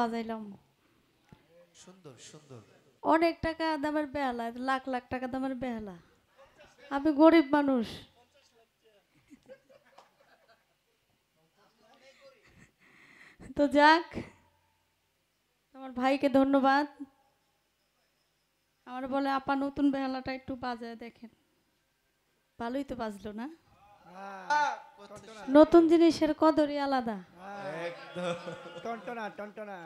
বাজাইলাম। সুন্দর সুন্দর। অনেক টাকা দামের বেহালা, লাখ লাখ টাকা দামের বেহালা। আমি গরিব মানুষ। তো যাক, আমার ভাইকে ধন্যবাদ। আমার বলে আপা নতুন বেহালাটা একটু বাজায় দেখেন। ভালোই তো বাজলো না? নতুন জিনিসের কদরই আলাদা। একদম টনটনা টনটনা।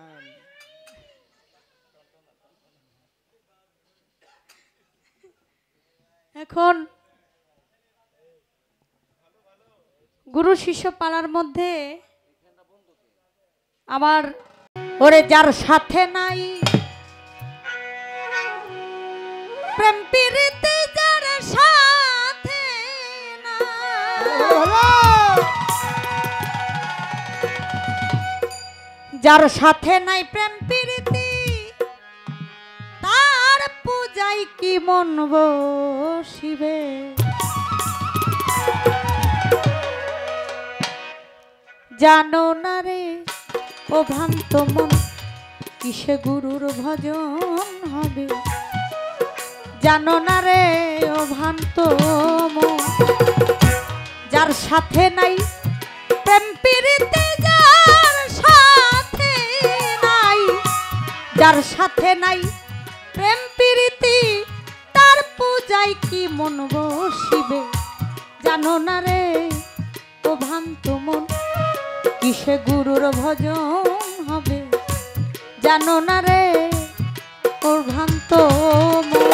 এখন গুরু শিষ্য পাড়ার মধ্যে আমার ওরে যার সাথে নাই প্রেম প্রীতি, যার সাথে যার সাথে নাই প্রেম প্রীতি, তার পূজায় কি মন বসিবে। জানো না রে ও ভ্রান্ত মন, কিসে গুরুর ভজন হবে। জানো না রে ও ভ্রান্ত মন, যার সাথে নাই প্রেম প্রীতি, যার সাথে নাই, যার সাথে নাই প্রেম প্রীতি, তার পূজায় কি মন বসিবে। জানো না রে ও ভ্রান্ত মন, কিসে গুরুর ভজন হবে। জানো না রে ও ভ্রান্ত মন।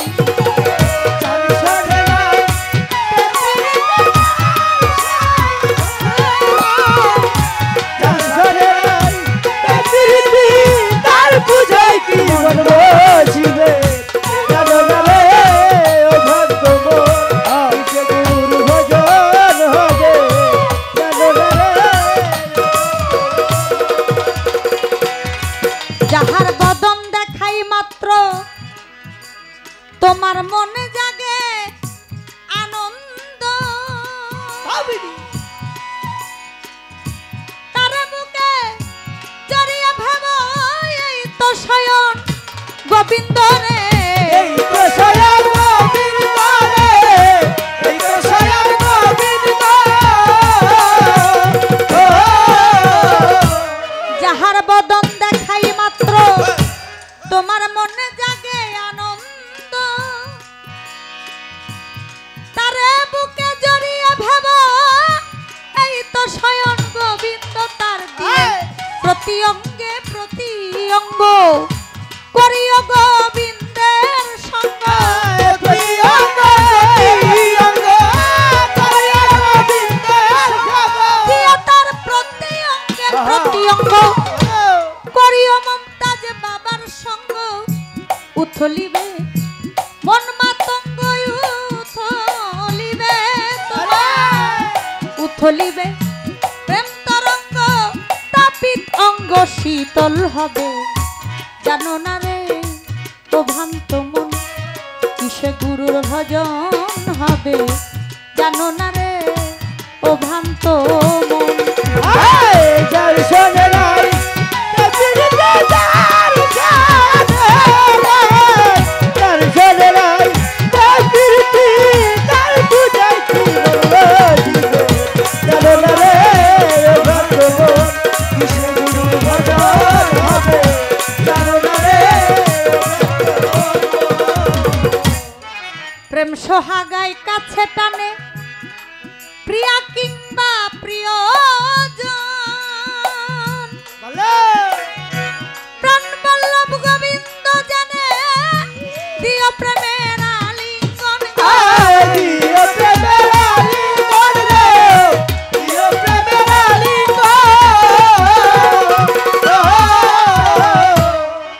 যাহার বদন দেখাই মাত্র তোমার মনে জাগে আনন্দ, তার বুকে জড়িয়ে ভাব এই তো স্বয়ং গোবিন্দ রে। যাহার বদন দেখাই মাত্র তোমার মনে জাগে আনন্দ, তারে বুকে জড়িয়ে ভাব এই তো স্বয়ং গোবিন্দ। তার দিয়ে প্রতি অঙ্গে প্রতি অঙ্গ করিও গোবিন্দের সঙ্গ। তার প্রতি অঙ্গে প্রতি অঙ্গ করিও মমতাজ বাবার সঙ্গ। উথলিবে মন মাতঙ্গ, উথলিবে তোমার, উথলিবে প্রেম তরঙ্গ, তাপিত অঙ্গ শীতল হবে। জানো না রে ও ভ্রান্ত মন, কিসে গুরুর ভজন হবে। জানো না রে ও ভ্রান্ত মন। যার সঙ্গে নাই প্রেম সোহাগায় কাছে টানে প্রিয়া কিংবা প্রিয়জন, প্রাণ বল্লভ গোবিন্দ জানে দিও প্রেমের আলিঙ্গন।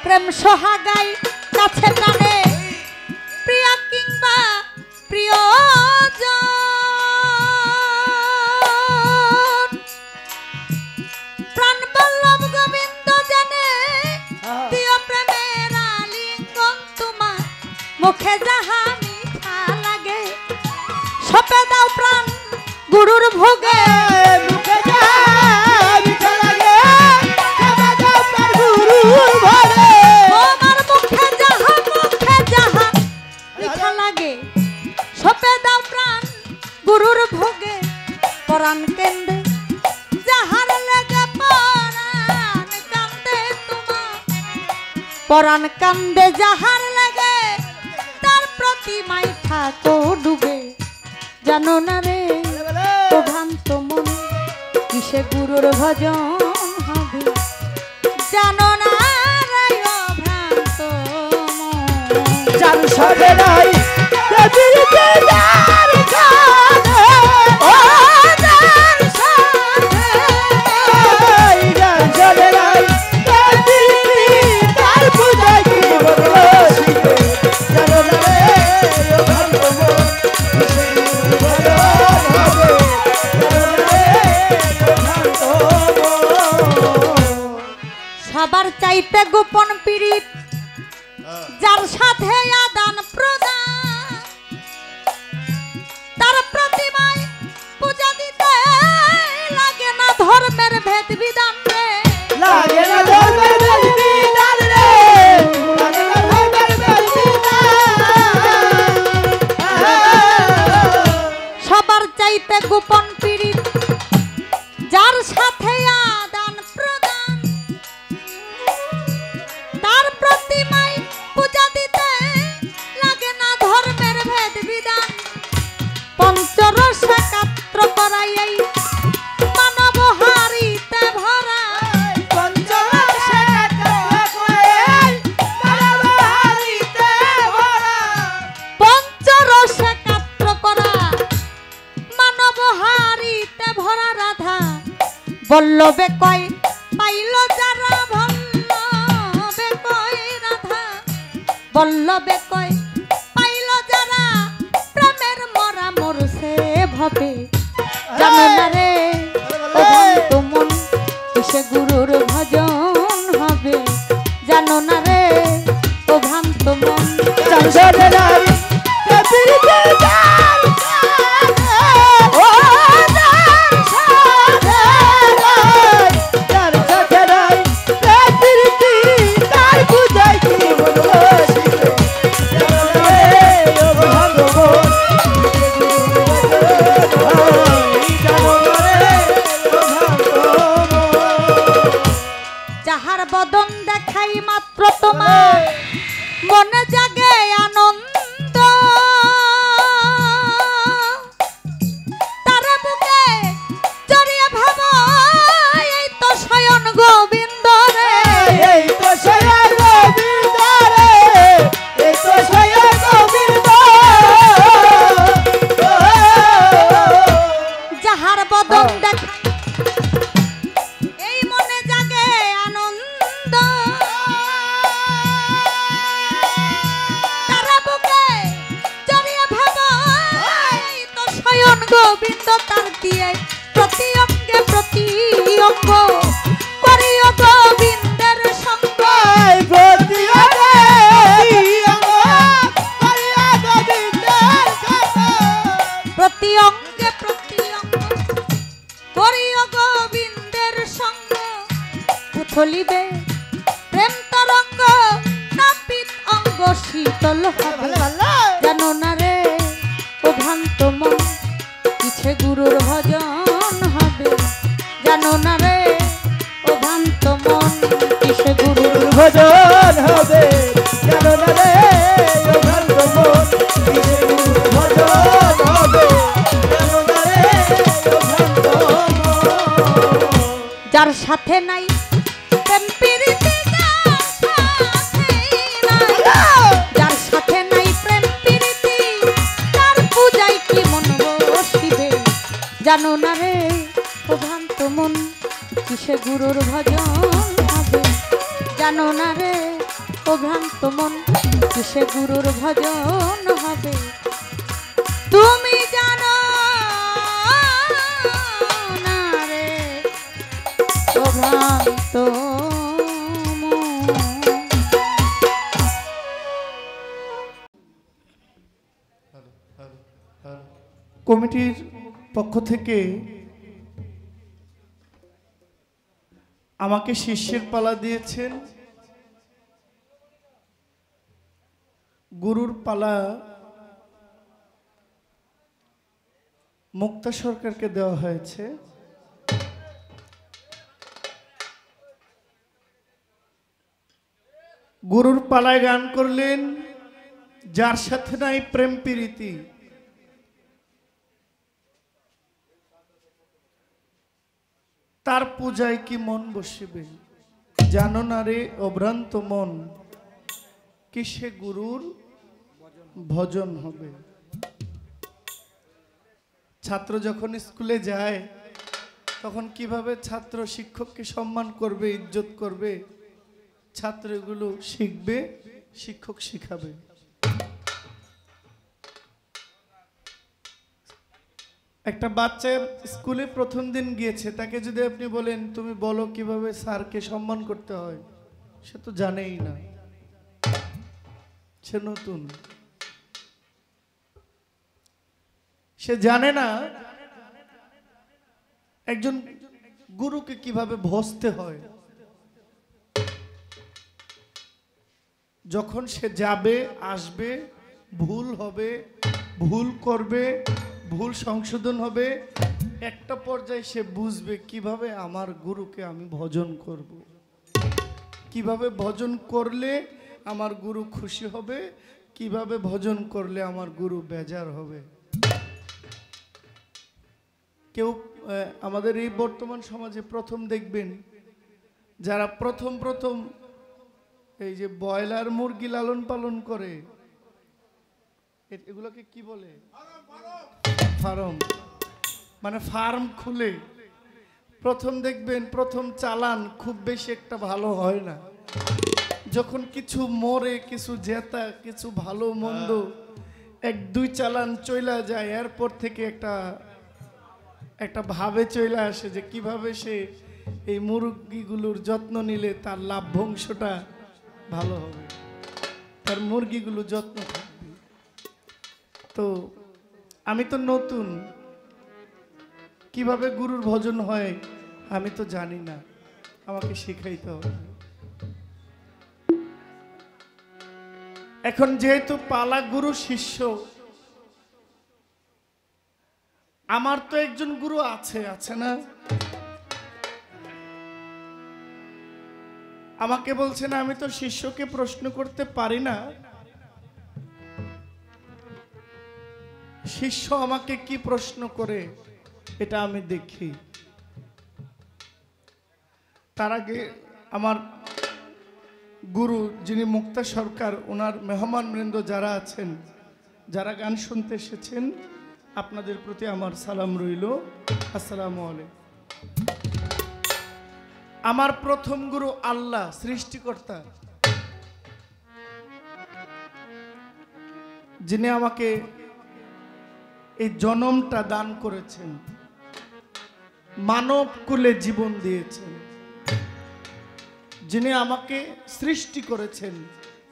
প্রেম সোহাগায় কাছে টানে প্রিয়া কিংবা প্রিয়জন, প্রাণ বল্লভ গোবিন্দ জানে দিও প্রেমের আলিঙ্গন। তোমার মুখে যাহা মিঠা লাগে সপে দাও প্রাণ গুরুর ভোগে। মুখে যা মিঠা লাগে সপে দাও প্রাণ গুরুর পরাণ কেন্দে যাহার লাগে পরাণ কান্দে তোমার পরাণ কান্দে যাহার লাগে তার প্রতিমায় থাকো ডুবে জানো না রে ও ভ্রান্ত মন কিসে গুরুর ভজন হবে জানো না রে ও ভ্রান্ত মন যার সাথে নাই প্রীতি যার সাথে ও যার সাথে যার সাথে নাই প্রীতি তার পূজা কি বলবো জানো না রে ও ভ্রান্ত মন কিসে গুরুর ভজন হবে জানো না রে ও ভ্রান্ত মন সবার চাইতে গোপন পীড়িত যার সাথে আদান প্রদান তার প্রতিমায় পূজা দিতে লাগে না ধর্মের ভেদ বিধান রে লাগে না ধর্মের বিধান রে লাগে না ধর্মের বিধান সবার চাইতে গোপন পীড়িত যার সাথে আদান প্রদান তার প্রতিমায় পূজা দিতে লাগে না ধর্মের ভেদ বিধান পঞ্চরস একাত্র করাই এই মানব হারিতে ভরা পঞ্চরসে একাত্র করে মানব হারিতে ভরা পঞ্চরস একাত্র করা মানব হারিতে ভরা রাধা বল্লভে কয় পাইল যারা বল্লভে কয় রাধা বল্লভে কয় পাইল যারা প্রেমের মরা মরছে ভবে জানো না রে ও ভ্রান্ত মন কিসে গুরুর ভজন হবে জানো না রে ও ভ্রান্ত মন যার সাথে নাই প্রীতি যার সাথে ও যার সাথে যার সাথে নাই প্রীতি তার পূজা কি বলবো জানো না রে ও ভ্রান্ত মন কিসে গুরুর ভজন হয় জানো না রে ও ভ্রান্ত মন যাহার বদন দেখাই মাত্র তোমার মনে জাগে আনন্দ তার বুকে জড়িয়ে ভাব এই তো স্বয়ং গোবিন্দ রে এই তো স্বয়ং গোবিন্দ রে এই তো স্বয়ং গোবিন্দ যাহার বদন দেখাই এই মনে জাগে আনন্দ তার বুকে জড়িয়ে ভাব এই তো স্বয়ং গোবিন্দ তার দিয়ে প্রতি অঙ্গে প্রতি অঙ্গ করিও গোবিন্দের সঙ্গ এই প্রতিয়োগে করিয়া গোবিন্দের কথা প্রতি অঙ্গে প্রতি অঙ্গ করিও গোবিন্দের সঙ্গ উথলিবে প্রেম তরঙ্গ নাপিত অঙ্গ শীতল হবে জানো না রে ও ভ্রান্ত মন কিছে গুরুর ভজন হবে জানো না রে ও ভ্রান্ত মন কিছে গুরুর ভজন হবে জানো না রে ও ভ্রান্ত মন কিসে গুরুর ভজন হবে জানো না রে ও ভ্রান্ত মন যার সাথে নাই প্রেম প্রীতি যার সাথে নাই প্রেম প্রীতি তার পূজায় কি মন বসিবে জানো না রে ও ভ্রান্ত মন কিসে গুরুর ভজন হবে জানো না রে ও ভ্রান্ত মন কিসে গুরুর ভজন হবে তুমি জানো না রে ও ভ্রান্ত মন। কমিটির পক্ষ থেকে আমাকে শিষ্যের পালা দিয়েছেন। গুরুর পালা মুক্তা সরকারকে দেওয়া হয়েছে। গুরুর পালায় গান করলেন, যার সাথে নাই প্রেম প্রীতি, তার পূজায় কি মন বসিবে, জানো না রে অভ্রান্ত মন, কিসে গুরুর ভজন হবে। ছাত্র যখন স্কুলে যায় তখন কিভাবে ছাত্র শিক্ষককে সম্মান করবে, ইজ্জত করবে, ছাত্রগুলো শিখবে, শিক্ষক শিখাবে। একটা বাচ্চার স্কুলে প্রথম দিন গিয়েছে, তাকে যদি আপনি বলেন তুমি বলো কিভাবে স্যারকে সম্মান করতে হয়, সে তো জানেই না, সে নতুন, সে জানে না একজন গুরুকে কিভাবে ভজতে হয়। যখন সে যাবে, আসবে, ভুল হবে, ভুল করবে, ভুল সংশোধন হবে, একটা পর্যায়ে সে বুঝবে কিভাবে আমার গুরুকে আমি ভজন করব, কিভাবে ভজন করলে আমার গুরু খুশি হবে, কিভাবে ভজন করলে আমার গুরু বেজার হবে। কেউ আমাদের এই বর্তমান সমাজে প্রথম দেখবেন যারা প্রথম এই যে ব্রয়লার মুরগি লালন পালন করে, এগুলোকে কি বলে, ফার্ম, মানে ফার্ম খুলে প্রথম দেখবেন প্রথম চালান খুব বেশি একটা ভালো হয় না। যখন কিছু মরে, কিছু জেতা, কিছু ভালো মন্দ, এক দুই চালান চইলা যায়, এরপর থেকে একটা ভাবে চলে আসে যে কিভাবে সে এই মুরগিগুলোর যত্ন নিলে তার লাভ্যাংশটা ভালো হবে, তার মুরগিগুলো যত্ন থাকবে। তো আমি তো নতুন, কিভাবে গুরুর ভজন হয় আমি তো জানি না, আমাকে শিখাইতে হবে। এখন যেহেতু পালা গুরু শিষ্য, আমার তো একজন গুরু আছে না, আমাকে বলছে না আমি তো শিষ্যকে প্রশ্ন করতে পারি না, শিষ্য আমাকে কি প্রশ্ন করে এটা আমি দেখি। তার আগে আমার গুরু যিনি মুক্তা সরকার, ওনার মেহমান বৃন্দ যারা আছেন, যারা গান শুনতে এসেছেন, আপনাদের প্রতি আমার সালাম রইল, আসসালামু আলাইকুম। আমার প্রথম গুরু আল্লাহ, সৃষ্টিকর্তা, যিনি আমাকে এই জন্মটা দান করেছেন, মানব কুলে জীবন দিয়েছেন, যিনি আমাকে সৃষ্টি করেছেন,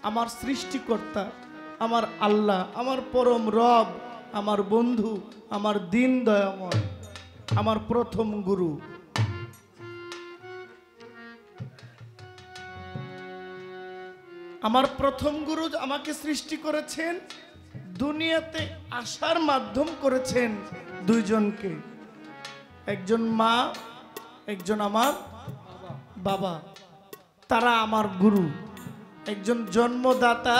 আমার সৃষ্টিকর্তা, আমার আল্লাহ, আমার পরম রব, আমার বন্ধু, আমার দীন দয়াময়, আমার প্রথম গুরু। আমার প্রথম গুরু আমাকে সৃষ্টি করেছেন, দুনিয়াতে আসার মাধ্যম করেছেন দুইজনকে, একজন মা, একজন আমার বাবা, তারা আমার গুরু। একজন জন্মদাতা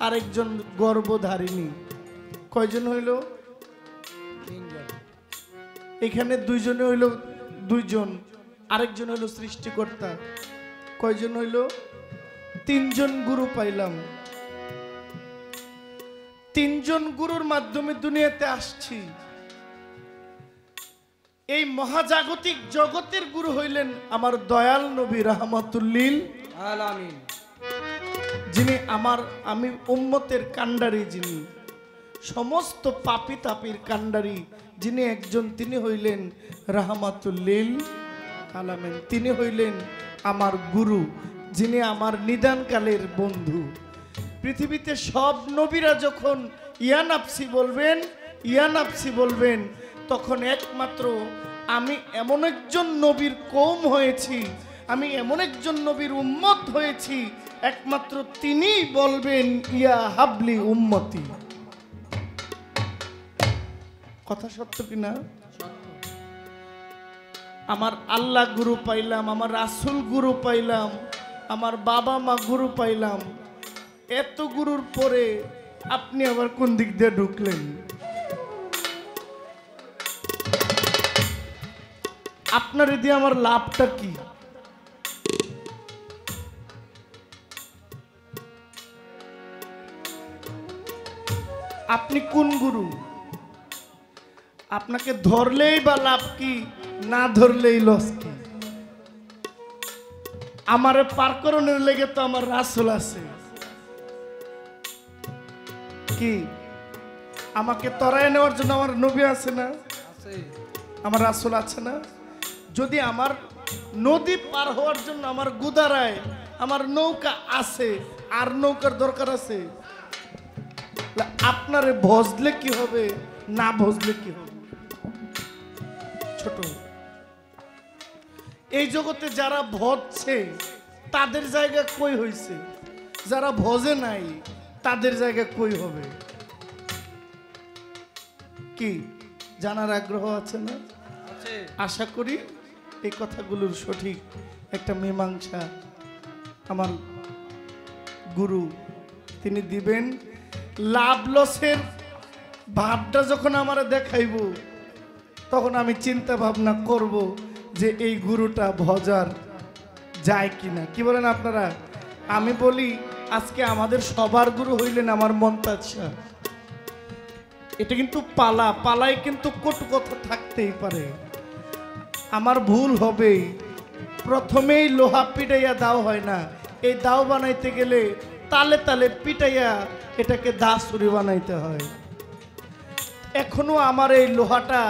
আর একজন গর্ভধারিণী। কয়জন হইল? এখানে দুইজনে হইল দুইজন, আরেকজন হইল সৃষ্টিকর্তা। কয়জন হইল? তিনজন গুরু পাইলাম। তিনজন গুরুর মাধ্যমে দুনিয়াতে আসছি। এই মহাজাগতিক জগতের গুরু হইলেন আমার দয়াল নবী রাহমাতুল্লিল আলামিন, যিনি আমি উম্মতের কান্ডারি, যিনি সমস্ত পাপী তাপির কান্ডারি, যিনি একজন, তিনি হইলেন রাহমাতুল্লিল আলামিন। তিনি হইলেন আমার গুরু, যিনি আমার নিদানকালের বন্ধু। পৃথিবীতে সব নবীরা যখন ইয়া নাফসি বলবেন, ইয়া নাফসি বলবেন, তখন একমাত্র আমি এমন একজন নবীর কওম হয়েছি, আমি এমন একজন নবীর উম্মত হয়েছি, একমাত্র তিনি বলবেন ইয়া হাবলি উম্মতি। কথা সত্য কিনা? আমার আল্লাহ গুরু পাইলাম, আমার রাসূল গুরু পাইলাম, আমার বাবা মা গুরু পাইলাম, এত গুরুর পরে আপনি আবার কোন দিক দিয়ে ঢুকলেন? আপনার দিয়ে আমার লাভটা কি? আপনি কোন গুরু? আপনাকে ধরলেই বা লাভ কি, না ধরলেই লস কি? আমারে পার করানোর লেগে তো আমার রাসূল আছে। কি আমাকে তরায় নেওয়ার জন্য আমার নবী আছে না? আমার রাসূল আছে না? যদি আমার নদী পার হওয়ার জন্য আমার গুদারায় আমার নৌকা আছে, আর নৌকার দরকার আছে? আপনারে ভজলে কি হবে, না ভজলে কি হবে? ছোট, এই জগতে যারা ভজছে তাদের জায়গা কই হইছে, যারা ভজে নাই তাদের জায়গা কই হবে? কি জানার আগ্রহ আছে না? আশা করি এই কথাগুলোর সঠিক একটা মীমাংসা আমার গুরু তিনি দিবেন। লাভ লসের ভাবটা যখন আমারে দেখাইব তখন আমি চিন্তা ভাবনা করব যে এই গুরুটা ভজার যায় কিনা। কি বলেন আপনারা? আমি বলি আজকে আমাদের সবার গুরু হইলেন আমার মমতাজ শাহ। এটা কিন্তু পালায় কিন্তু কটু কথা থাকতেই পারে, আমার ভুল হবেই। প্রথমেই লোহা পিটাইয়া দাও হয় না, এই দাও বানাইতে গেলে তালে তালে পিটাইয়া এটাকে দা ছুরি বানাইতে হয়। এখনো আমার এই লোহাটা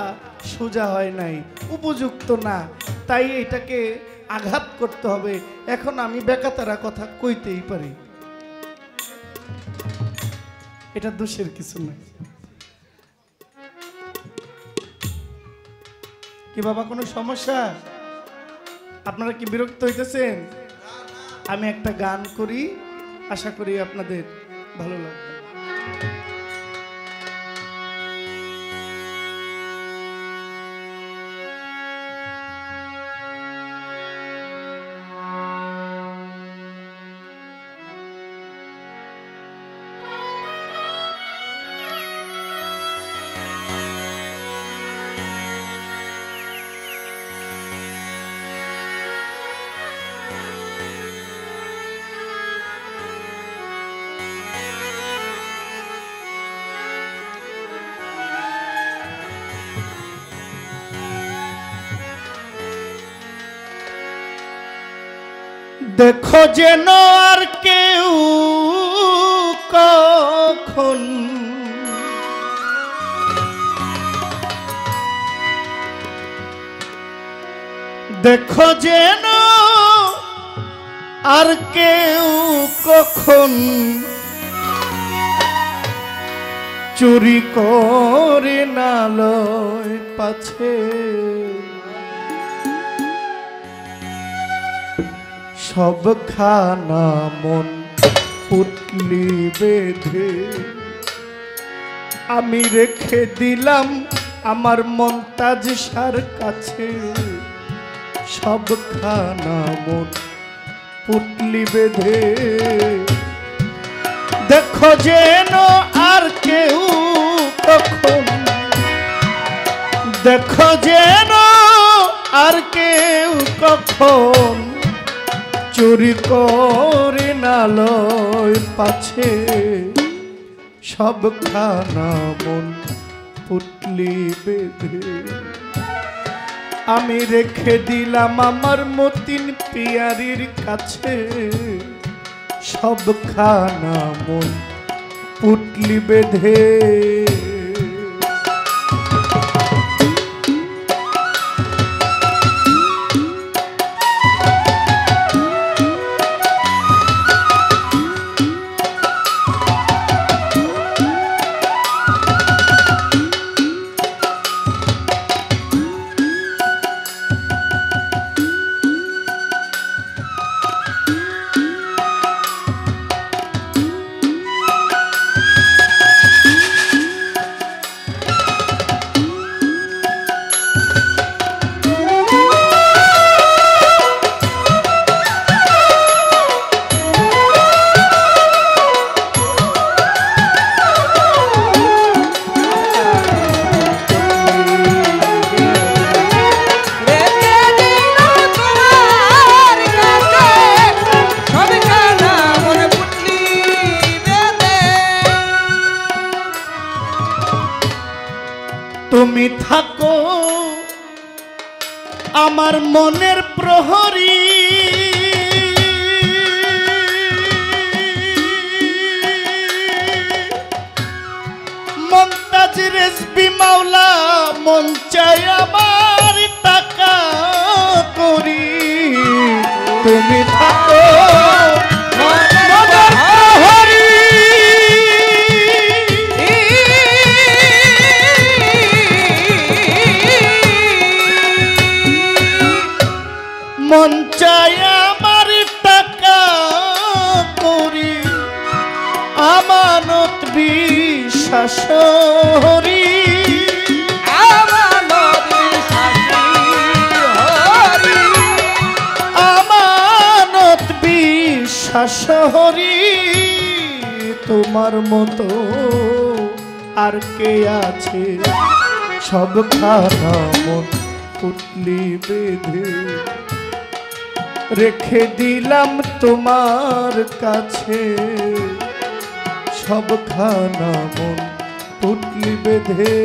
সোজা হয় নাই, উপযুক্ত না, তাই এটাকে আঘাত করতে হবে। এখন আমি বেকাতারা কথা কইতেই পারি, এটা দোষের কিছু না। কি বাবা কোনো সমস্যা? আপনারা কি বিরক্ত হইতেছেন? আমি একটা গান করি, আশা করি আপনাদের ভালো লাগবে। দেখো যেন আর কেউ কখন দেখো যেন আর কেউ কখন চুরি করে না লয় পাছে, সব খানা মন পুটলি বেঁধে আমি রেখে দিলাম আমার মমতাজ শাহর কাছে, সব খানা মন পুটলি বেঁধে। দেখো যেন আর কেউ কখন, দেখো যেন আর কেউ কখন চুরি করে না লয় পাছে, সব খানা মন পুটলি বেঁধে আমি রেখে দিলাম আমার মতিন পিয়ারির কাছে, সব খানা মন পুটলি বেঁধে। তুমি থাকো আমার মনের প্রহরী মমতাজ রেজবি মাওলা মন চাই আমার টাকা করি তুমি থাকো মনের প্রহরী মন চাই আমার টাকা করি আমানত বিশ্বাস হরি আমানত বিশ্বাস হরি তোমার মতো আর কে আছে সব খানা মন পুতলি বেঁধে রেখে দিলাম তোমার কাছে সব খানা মন পুতলি বেঁধে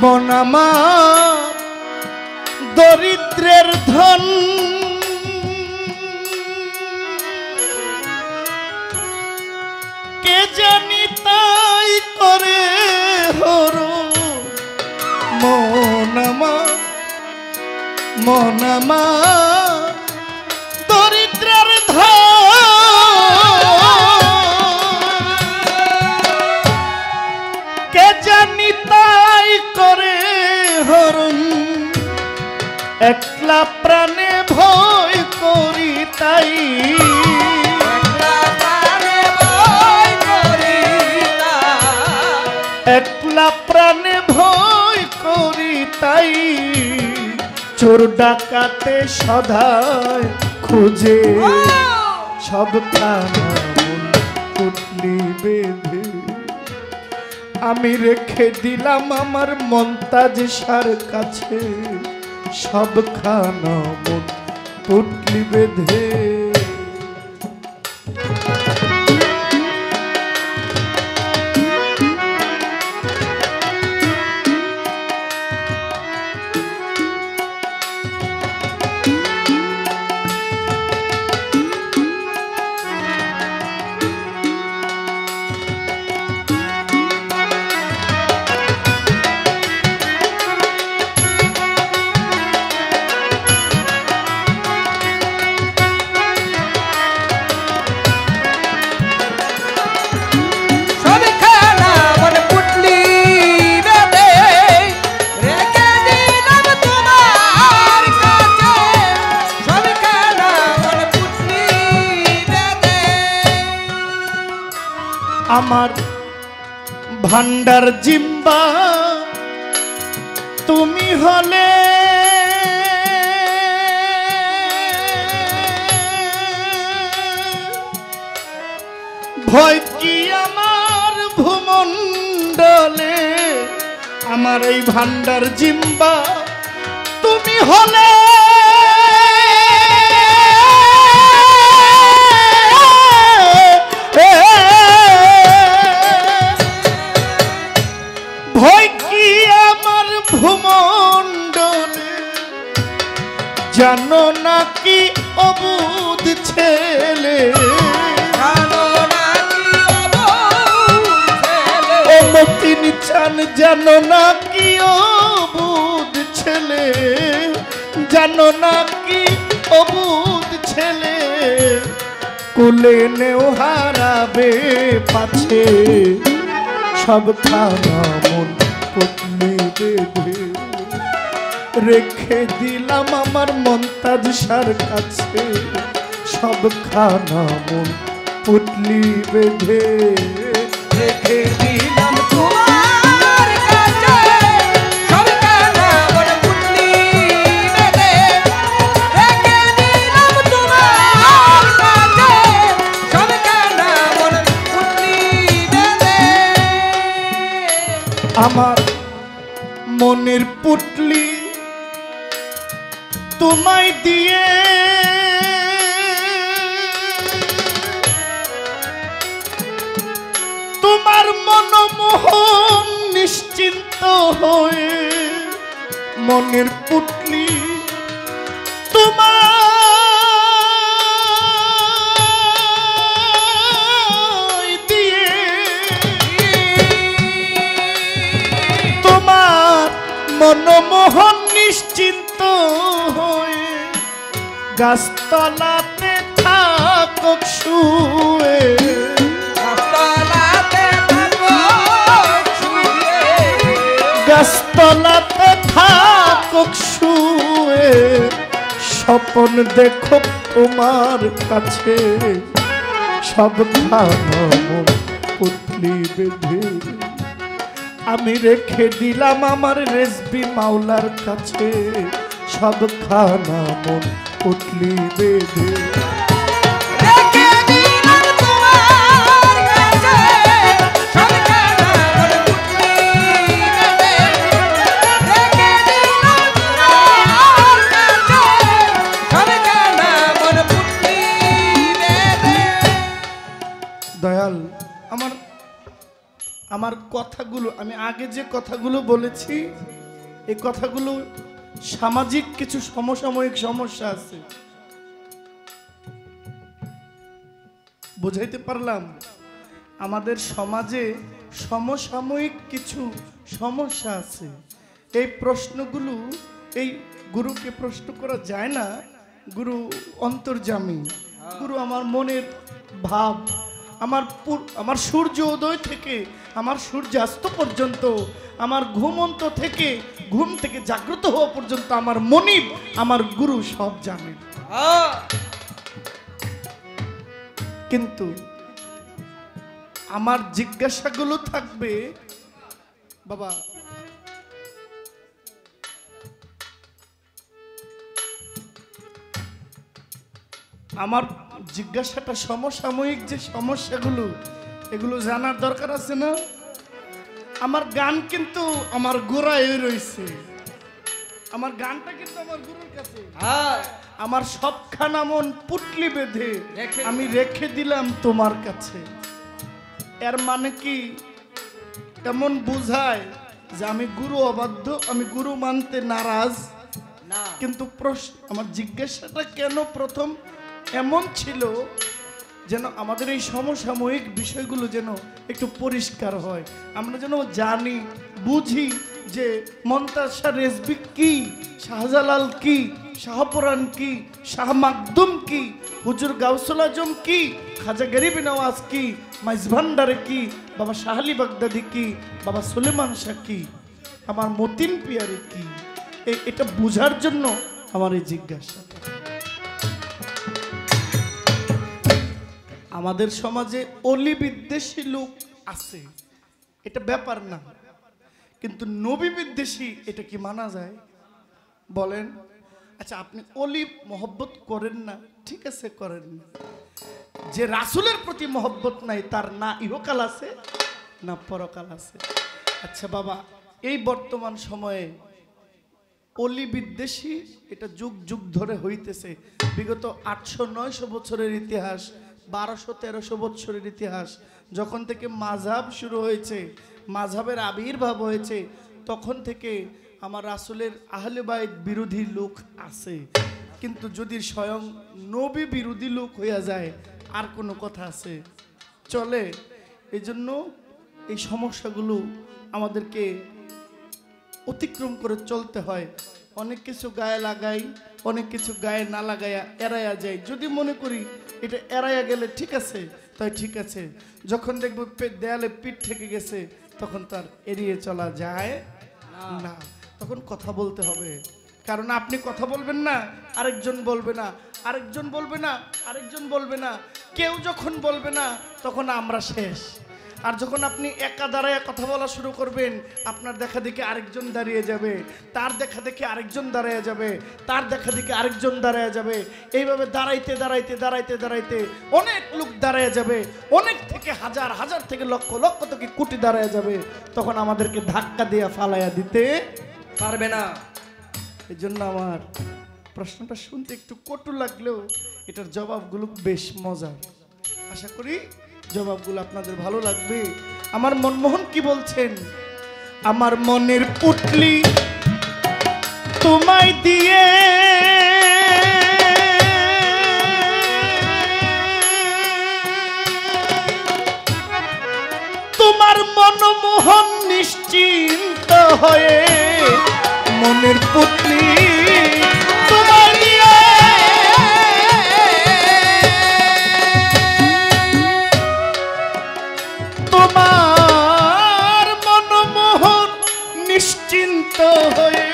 বনামার দরিদ্রের ধন কে জানি তাই করে হর মনামার দরিদ্রের ধন কে জানি তাই করে হরণ একলা প্রাণে ভয় করি তাই একলা প্রাণে ভয় করি তাই চোর ডাকাতে সদায় খুঁজে সব খানা মন পুতলি বেঁধে আমি রেখে দিলাম আমার মমতাজ শার কাছে সব খানা মন পুতলি বেঁধে আমার ভান্ডার জিম্বা তুমি হলে ভয় কি আমার ভূমণ্ডলে আমার এই ভান্ডার জিম্বা তুমি হলে ভূমণ্ডলে জানো নাকি অবুধ ছেলে ও মতিন চান জানো নাকি অবুধ ছেলে জানো নাকি অবুধ ছেলে কুলে নেও হারাবে পাছে সব খানা মন পুতলি বেঁধে রেখে দিলাম আমার মন্তাজ সার কাছে সবখানা মন পুটলি বেঁধে রেখে দিলাম তোমার কাছে সবখানা মন পুটলি বেঁধে রেখে দিলাম তোমার কাছে সবখানা মন পুটলি বেঁধে আমার মনের পুটলি তোমায় দিয়ে তোমার মনমোহন নিশ্চিন্ত হয়ে মনের পুটলি তোমায় দিয়ে তোমার মনমোহন নিশ্চিন্ত হয়ে গাছতলাতে থাকুক শুয়ে গাছতলাতে থাকুক শুয়ে স্বপন দেখো তোমার কাছে সবখানা মন পুটলি বেঁধে আমি রেখে দিলাম আমার রেজবি মাওলার কাছে সবখানা মন পুটলি বেঁধে রেখে দিলাম তোমার কাছে সবখানা মন পুটলি বেঁধে রেখে দিলাম তোমার কাছে সবখানা মন পুটলি বেঁধে দয়াল আমার কথাগুলো আমি আগে যে কথাগুলো বলেছি এই কথাগুলো সামাজিক কিছু সমসাময়িক সমস্যা আছে বুঝাইতে পারলাম আমাদের সমাজে সমসাময়িক কিছু সমস্যা আছে এই প্রশ্নগুলো এই গুরুকে প্রশ্ন করা যায় না গুরু অন্তর্যামী গুরু আমার মনের ভাব আমার সূর্য উদয় থেকে আমার সূর্যাস্ত পর্যন্ত আমার ঘুমন্ত থেকে ঘুম থেকে জাগ্রত হওয়া পর্যন্ত আমার মনিব আমার গুরু সব জানেন কিন্তু আমার জিজ্ঞাসাগুলো থাকবে বাবা আমার জিজ্ঞাসাটা সমসাময়িক যে সমস্যাগুলো এগুলো জানার দরকার আছে না আমার গান কিন্তু আমার গোড়ায় রয়েছে আমার গানটা কিন্তু আমার গুরুর কাছে আমার সবখানা মন পুটলি বেঁধে আমি রেখে দিলাম তোমার কাছে এর মানে কি এমন বোঝায় যে আমি গুরু অবাধ্য আমি গুরু মানতে নারাজ না কিন্তু প্রশ্ন আমার জিজ্ঞাসাটা কেন প্রথম এমন ছিল যেন আমাদের এই সমসাময়িক বিষয়গুলো যেন একটু পরিষ্কার হয় আমরা যেন জানি বুঝি যে মমতাজ শাহ রেজবি কি শাহজালাল কি শাহপুরাণ কি শাহ মাকদুম কি হুজুর গাউসুল আজম কি খাজা গরিব নওয়াজ কি মাইজ ভান্ডারে কি বাবা শাহ আলী বাগদাদি কি বাবা সুলেমান শাহ কি আমার মতিন পিয়ারে কি এটা বোঝার জন্য আমার এই জিজ্ঞাসা আমাদের সমাজে অলি বিদ্বেষী লোক আছে এটা ব্যাপার না কিন্তু নবী বিদ্বেষী এটা কি মানা যায় বলেন আচ্ছা আপনি অলি মহব্বত করেন না ঠিক আছে করেন না যে রাসূলের প্রতি মহব্বত নাই তার না ইহকাল আছে না পরকাল আছে আচ্ছা বাবা এই বর্তমান সময়ে অলি বিদ্বেষী এটা যুগ যুগ ধরে হইতেছে বিগত 800-900 বছরের ইতিহাস 1200-1300 বছরের ইতিহাস যখন থেকে মাযহাব শুরু হয়েছে মাযহাবের আবির্ভাব হয়েছে তখন থেকে আমার রাসূলের আহলে বাইত বিরোধী লোক আছে কিন্তু যদি স্বয়ং নবী বিরোধী লোক হইয়া যায় আর কোনো কথা আছে চলে এইজন্য এই সমস্যাগুলো আমাদেরকে অতিক্রম করে চলতে হয় অনেক কিছু গায়ে লাগাই অনেক কিছু গায়ে না লাগাইয়া এড়াইয়া যায় যদি মনে করি এটা এড়াইয়া গেলে ঠিক আছে তাই ঠিক আছে যখন দেখব দেয়ালে পিঠ থেকে গেছে তখন তার এড়িয়ে চলা যায় না তখন কথা বলতে হবে কারণ আপনি কথা বলবেন না, আরেকজন বলবে না, আরেকজন বলবে না, আরেকজন বলবে না, কেউ যখন বলবে না তখন আমরা শেষ। আর যখন আপনি একা দাঁড়ায় কথা বলা শুরু করবেন, আপনার দেখা দেখে আরেকজন দাঁড়িয়ে যাবে, তার দেখা দেখে আরেকজন দাঁড়িয়ে যাবে, তার দেখা দেখে আরেকজন দাঁড়িয়ে যাবে, এইভাবে দাঁড়াইতে দাঁড়াইতে দাঁড়াইতে দাঁড়াইতে অনেক লোক দাঁড়িয়ে যাবে, অনেক থেকে হাজার, হাজার থেকে লক্ষ, লক্ষ থেকে কোটি দাঁড়িয়ে যাবে, তখন আমাদেরকে ধাক্কা দিয়ে ফালাইয়া দিতে পারবে না। এই জন্য আমার প্রশ্নটা শুনতে একটু কটু লাগলেও এটার জবাবগুলো বেশ মজার। আশা করি জবাবগুলো আপনাদের ভালো লাগবে। আমার মনমোহন কি বলছেন? আমার মনের পুটলি তোমায় দিয়ে তোমার মনমোহন নিশ্চিন্ত হয়ে মনের পুটলি তোমায় দিয়ে তোমার মনমোহন নিশ্চিন্ত হয়ে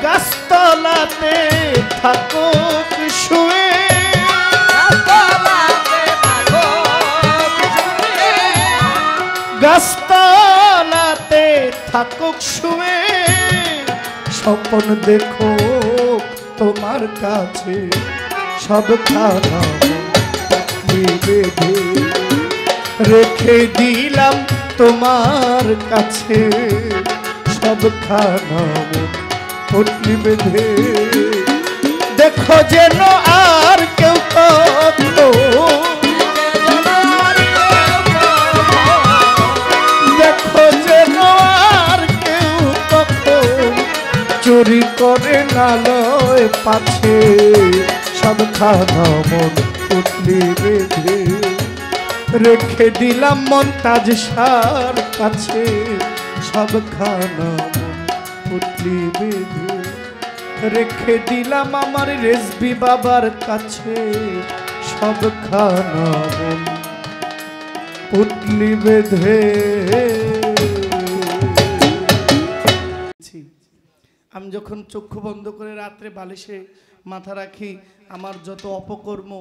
গাছতলাতে থাকুক শুয়ে, গাছতলাতে থাকুক শুয়ে, স্বপ্ন দেখো তোমার কাছে সব খানা বেঁধে রেখে দিলাম তোমার কাছে সব খানা পুটলি বেঁধে। দেখো যেন আর কেউ কখনো, দেখো যেন আর কেউ কখন চুরি করে না লয় পাছে সব খানা মন পুটলি বেঁধে রেখে দিলাম মন্তাজ শাহর কাছে সব খানা পুটলি বেঁধে রেখে দিলাম আমার রেজবি বাবার কাছে সব খানা পুটলি বেঁধে। আমি যখন চক্ষু বন্ধ করে রাত্রে বালিশে মাথা রাখি, আমার যত অপকর্ম,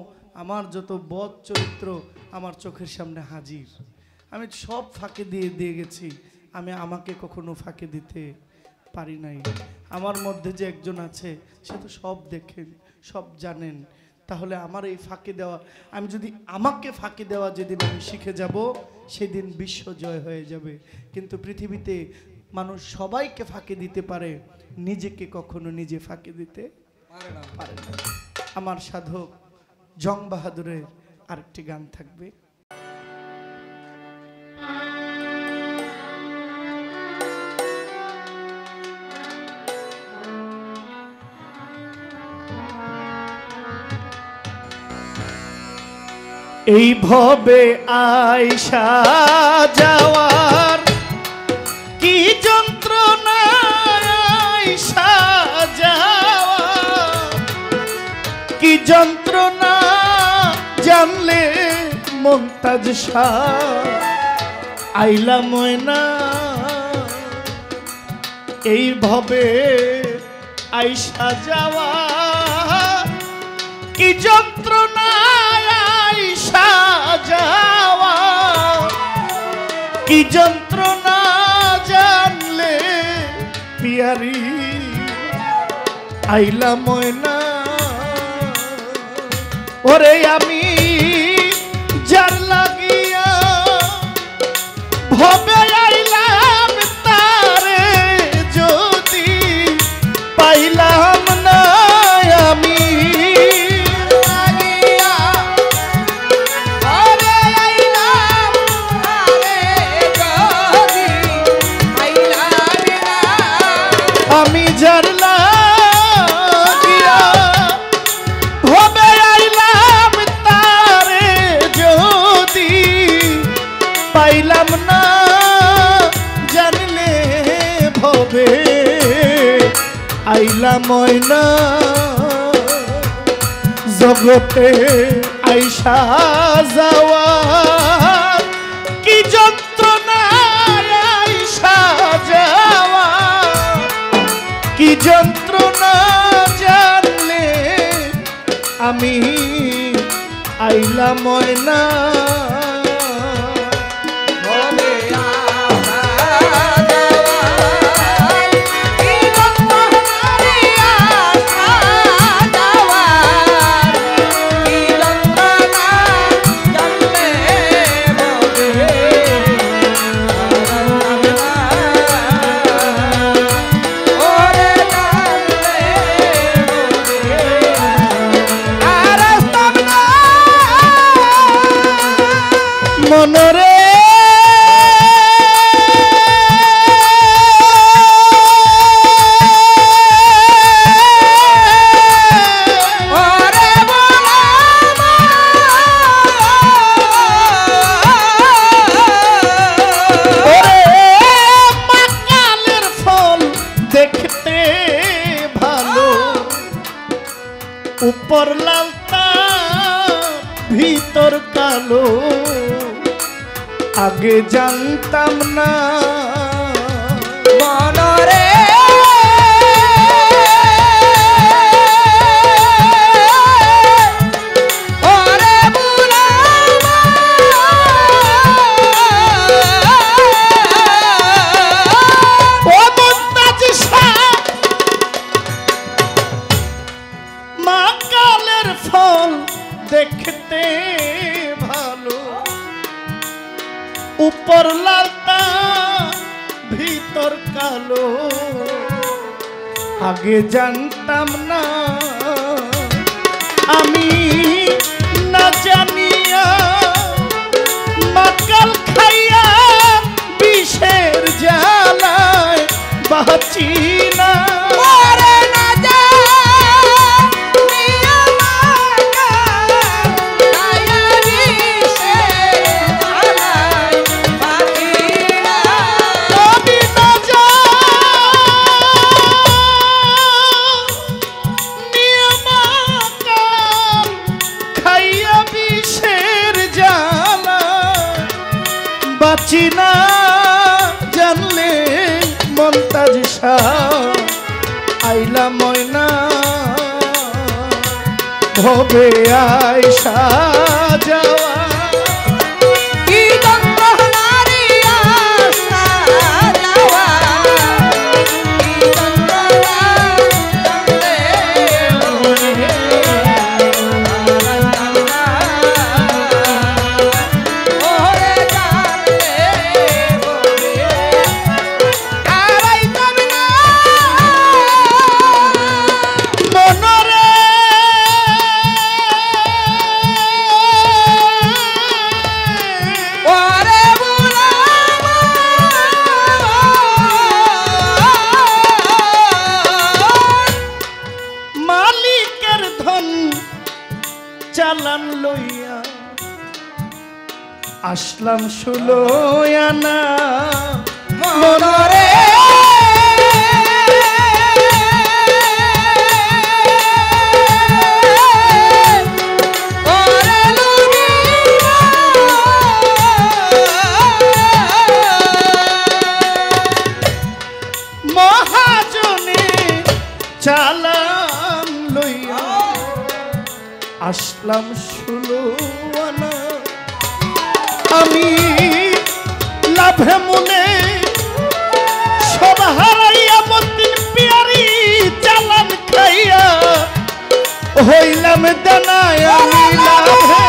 আমার যত বদ চরিত্র আমার চোখের সামনে হাজির। আমি সব ফাঁকে দিয়ে গেছি, আমি আমাকে কখনো ফাঁকে দিতে পারি নাই। আমার মধ্যে যে একজন আছে সে তো সব দেখেন, সব জানেন। তাহলে আমার এই ফাঁকে দেওয়া, আমি যদি আমাকে ফাঁকে দেওয়া যেদিন আমি শিখে যাব সেদিন বিশ্ব জয় হয়ে যাবে। কিন্তু পৃথিবীতে মানুষ সবাইকে ফাঁকে দিতে পারে, নিজেকে কখনো নিজে ফাঁকে দিতে পারে না। আমার সাধক জং বাহাদুরের আরেকটি গান থাকবে। এই ভবে আয়সা যাওয়ার কি যন্ত্রণা, আয়সা যাওয়ার কি যন্ত্রণা জানলে মমতাজ শাহ আইলা ময়না। এই ভবে আয়সা যাওয়া কি যন্ত্রণা, আয়সা যাওয়া কি যন্ত্রণা জানলে পিয়ারি আইলা ময়না। ওরে আমি যার লাগিয়া ভবে আইলাম তারে যদি পাইলাম না, আমি আমি যার লাগিয়া ভবে আইলাম তারে যদি পাইলাম না, জানলে ভবে আইলাম ময়না। জগতে আইসা যাওয়া কি যন্ত্রণা, আইসা যাওয়া কি যন্ত্র আমি আইলা ময়না মনরে দেখতে ভালো উপর লালটা ভিতর কালো আগে জানতাম না মনরে দেখতে ভালো উপর লালটা ভিতর কালো আগে জানতাম না আমি না জানিয়া মাকাল খাইয়া বিষের জ্বালায় বাঁচি না বাঁচি না জানলে মন্তাজ শাহ আইলা ময়না ভবে আয়সা যাওয়া চালান লইয়া আসলাম ষোলোয়ানা মনরে মহাজনে চালান লইয়া আসলাম ষোলোয়ানা আমি লাভে মনে সব হারাইয়া মতিন পিয়ারি চালান খাইয়া হইলাম দানায় আমি লাভে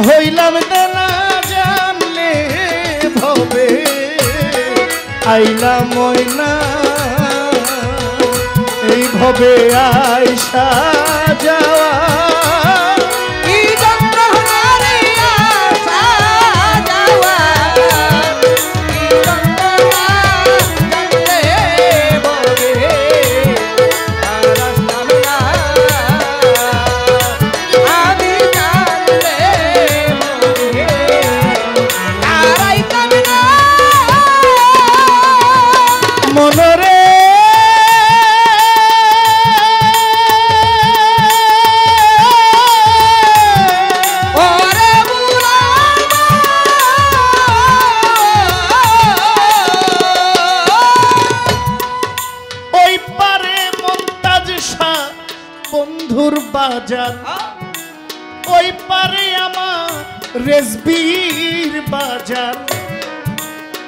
হইলাম না জানলে ভবে আইলা ময়না এই ভবে আয়সা যাওয়া মনরে বাজার, ওই পারে আমার রেজবির বাজার,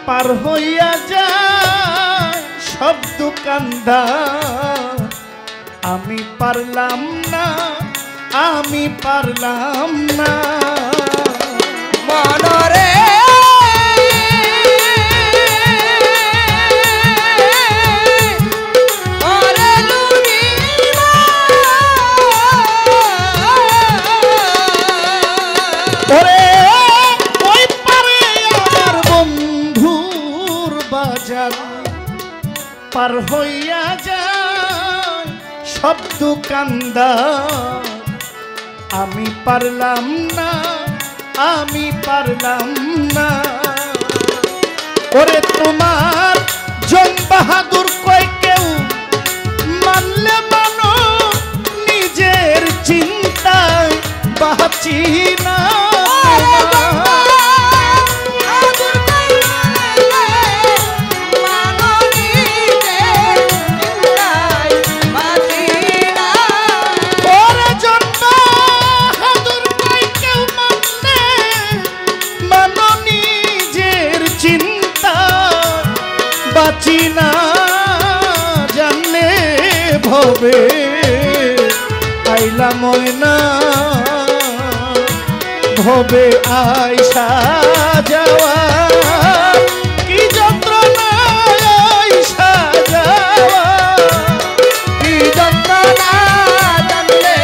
পার হইয়া যায় সব দোকানদার। আমি পারলাম না, আমি পারলাম না মনরে ওরে ওই পারে আমার বন্ধুর বাজার, পার হইয়া যায় সব দোকানদার। আমি পারলাম না, আমি পারলাম না। ওরে তোমার জন বাহাদুর কয় কেউ মানলে মানো, নিজের চিন্তায় বাঁচি না। বাঁচি না জানলে ভবে আইলা ময়না, ভবে আইসা যাওয়া কি যন্ত্রণা, আইসা যাওয়া কি যন্ত্রণা জানলে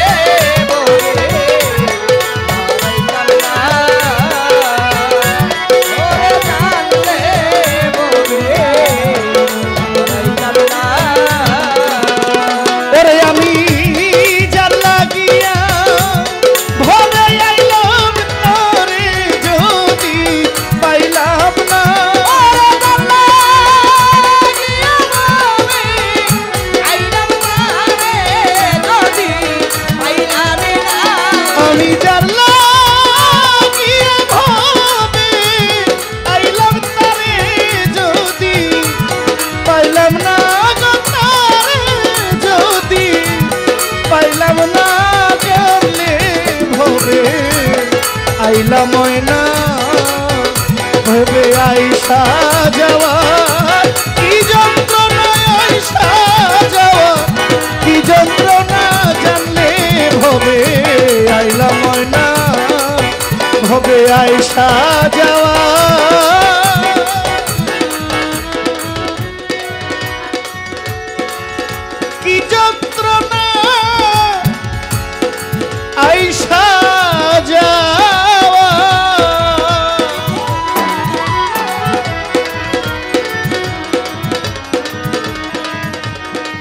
ভবে আইলা ময়না, ভবে আইসা যাওয়া কি যন্ত্রণা, আইসা যাওয়া কি যন্ত্রণা জানলে ভবে আইলা ময়না, ভবে আইসা যাওয়া কি যন্ত্রণা আইসা যাওয়া।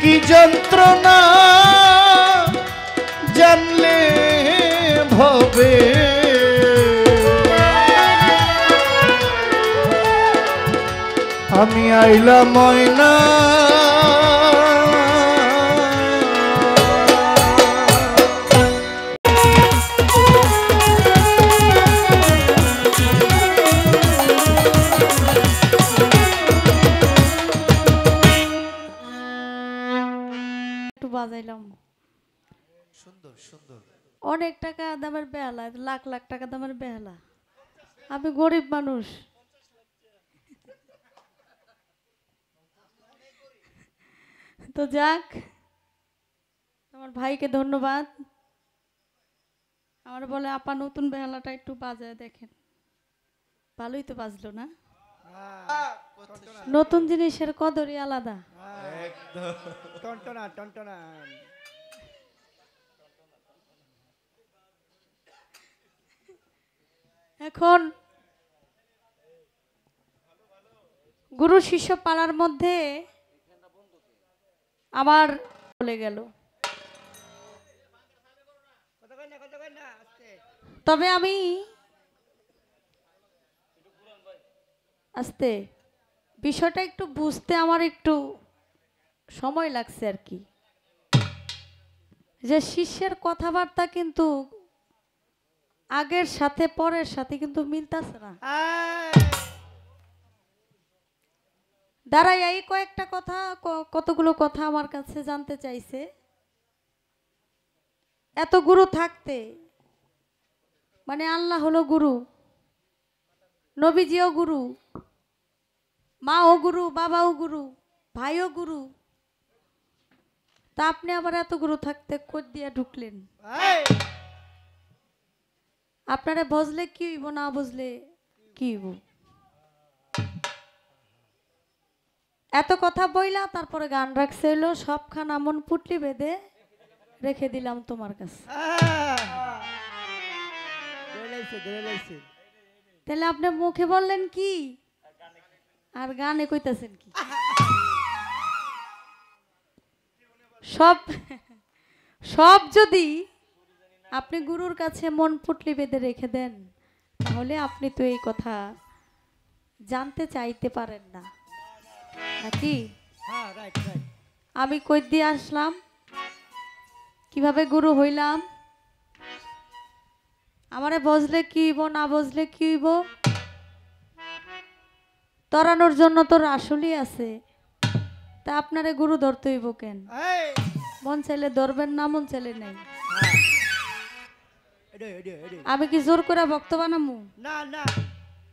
কি যন্ত্রণা জানলে ভবে আমি আইলা ময়না, বাজাইলাম। সুন্দর সুন্দর। অনেক টাকা দামের বেহালা, লাখ লাখ টাকা দামের বেহালা, আমি গরিব মানুষ। তো যাক, আমার ভাইকে ধন্যবাদ। আমার বলে আপা নতুন বেহালাটা একটু বাজায় দেখেন, ভালোই তো বাজলো না? নতুন জিনিসের কদরই আলাদা। একদম টনটনা টনটনা। এখন গুরু শিষ্য পাড়ার মধ্যে আমার বলে গেল, তবে আমি আস্তে বিষয়টা একটু বুঝতে আমার একটু সময় লাগছে আর কি, যে শিষ্যের কথাবার্তা কিন্তু আগের সাথে পরের সাথে কিন্তু মিলতেছে না। দাঁড়াই এই কয়েকটা কথা, কতগুলো কথা আমার কাছে জানতে চাইছে। এত গুরু থাকতে, মানে আল্লাহ হলো গুরু, নবীজিও গুরু, মাও গুরু, বাবাও গুরু, ভাইও গুরু, তা আপনি আবার এত গুরু থাকতে কোথ দিয়া ঢুকলেন? আপনারা বুঝলে কি হইব, না বুঝলে কি হইব? এত কথা বইলা তারপরে গান রাখছে হইলো সবখানা মন পুটলি বেঁধে রেখে দিলাম তোমার কাছে। তাহলে আপনি মুখে বললেন কি আর গানে কইতাছেন কি? সব সব যদি আপনি গুরুর কাছে মন পুটলি বেঁধে রেখে দেন, তাহলে আপনি তো এই কথা জানতে চাইতে পারেন না, নাকি? আমি কই দিয়ে আসলাম, কিভাবে গুরু হইলাম, আমারে বুঝলে কি হইব, না বুঝলে কি হইব? তরানোর জন্য তোর আসলেই আছে, তা আপনারে গুরু ধরতে হইব কেন? মন চাইলে ধরবেন, না মন চাইলে নেই। আমি কি জোর করে ভক্ত বানামু? না না,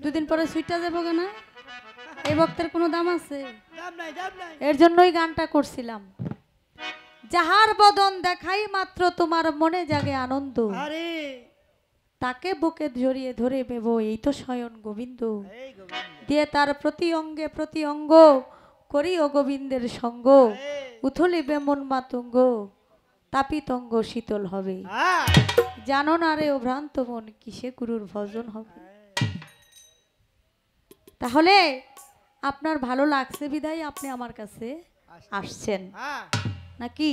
দুদিন পরে সুইটা যাবো কেনা? এই ভক্তের কোনো দাম আছে? দাম নাই, দাম নাই। এর জন্যই গানটা করছিলাম, যাহার বদন দেখাই মাত্র তোমার মনে জাগে আনন্দ, আরে তাকে বুকে জড়িয়ে ধরে বেব এই তো স্বয়ং গোবিন্দ, এই গোবিন্দ, দিয়ে তার প্রতি অঙ্গে প্রতি অঙ্গ করি ও গোবিন্দের সঙ্গ, উথলিবে মন মাতঙ্গ, তাপিতঙ্গ শীতল হবে, জানো না রে ও ভ্রান্ত মন কিসে গুরুর ভজন হবে। তাহলে আপনার ভালো লাগছে বিদায় আপনি আমার কাছে আসছেন, নাকি?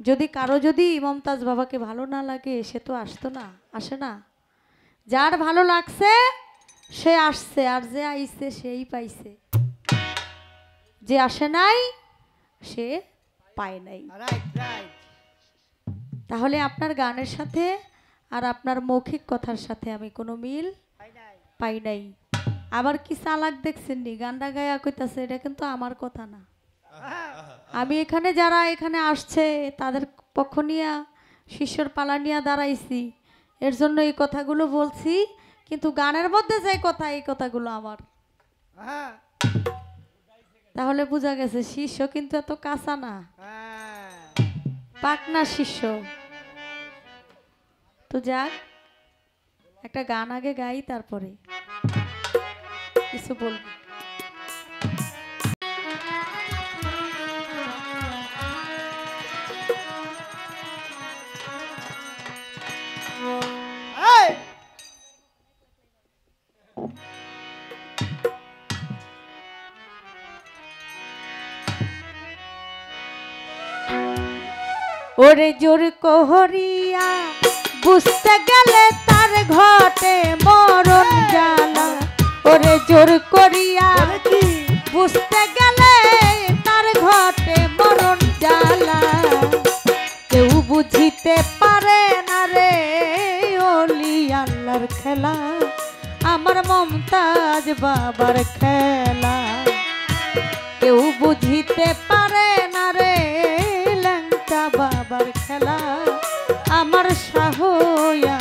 যদি কারো যদি মমতাজ বাবাকে ভালো না লাগে সে তো আসতো না, আসে না। যার ভালো লাগছে সে আসছে, আর যে আইছে সেই পাইছে, যে আসে নাই সে পায় নাই। তাহলে আপনার গানের সাথে আর আপনার মৌখিক কথার সাথে আমি কোনো মিল পাই নাই। আবার কি চালাক দেখছেন নি, গানটা গায়া কইতাছে, এটা কিন্তু আমার কথা না। আমি এখানে যারা এখানে আসছে তাদের পক্ষ নিয়ে শিষ্যর পালা নিয়ে দাঁড়াইছি, এর জন্য এই কথাগুলো বলছি, কিন্তু গানের মধ্যে যে কথা এই কথাগুলো আমার। তাহলে বোঝা গেছে শিষ্য কিন্তু এত কাঁচা না, পাকনা শিষ্য। তো যাক, একটা গান আগে গাই তারপরে কিছু বলবো। ওরে জোর কোহরিয়া বুঝতে গেলে তার ঘটে মরণ জ্বালা, ওরে জোর করিয়া বুঝতে গেলে তার ঘটে মরণ জ্বালা, কেউ বুঝিতে পারে না রে ওলি আল্লাহর খেলা, আমার মমতাজ বাবার খেলা, কেউ বুঝিতে পারে না রে বাবার খেলা, আমার শাহ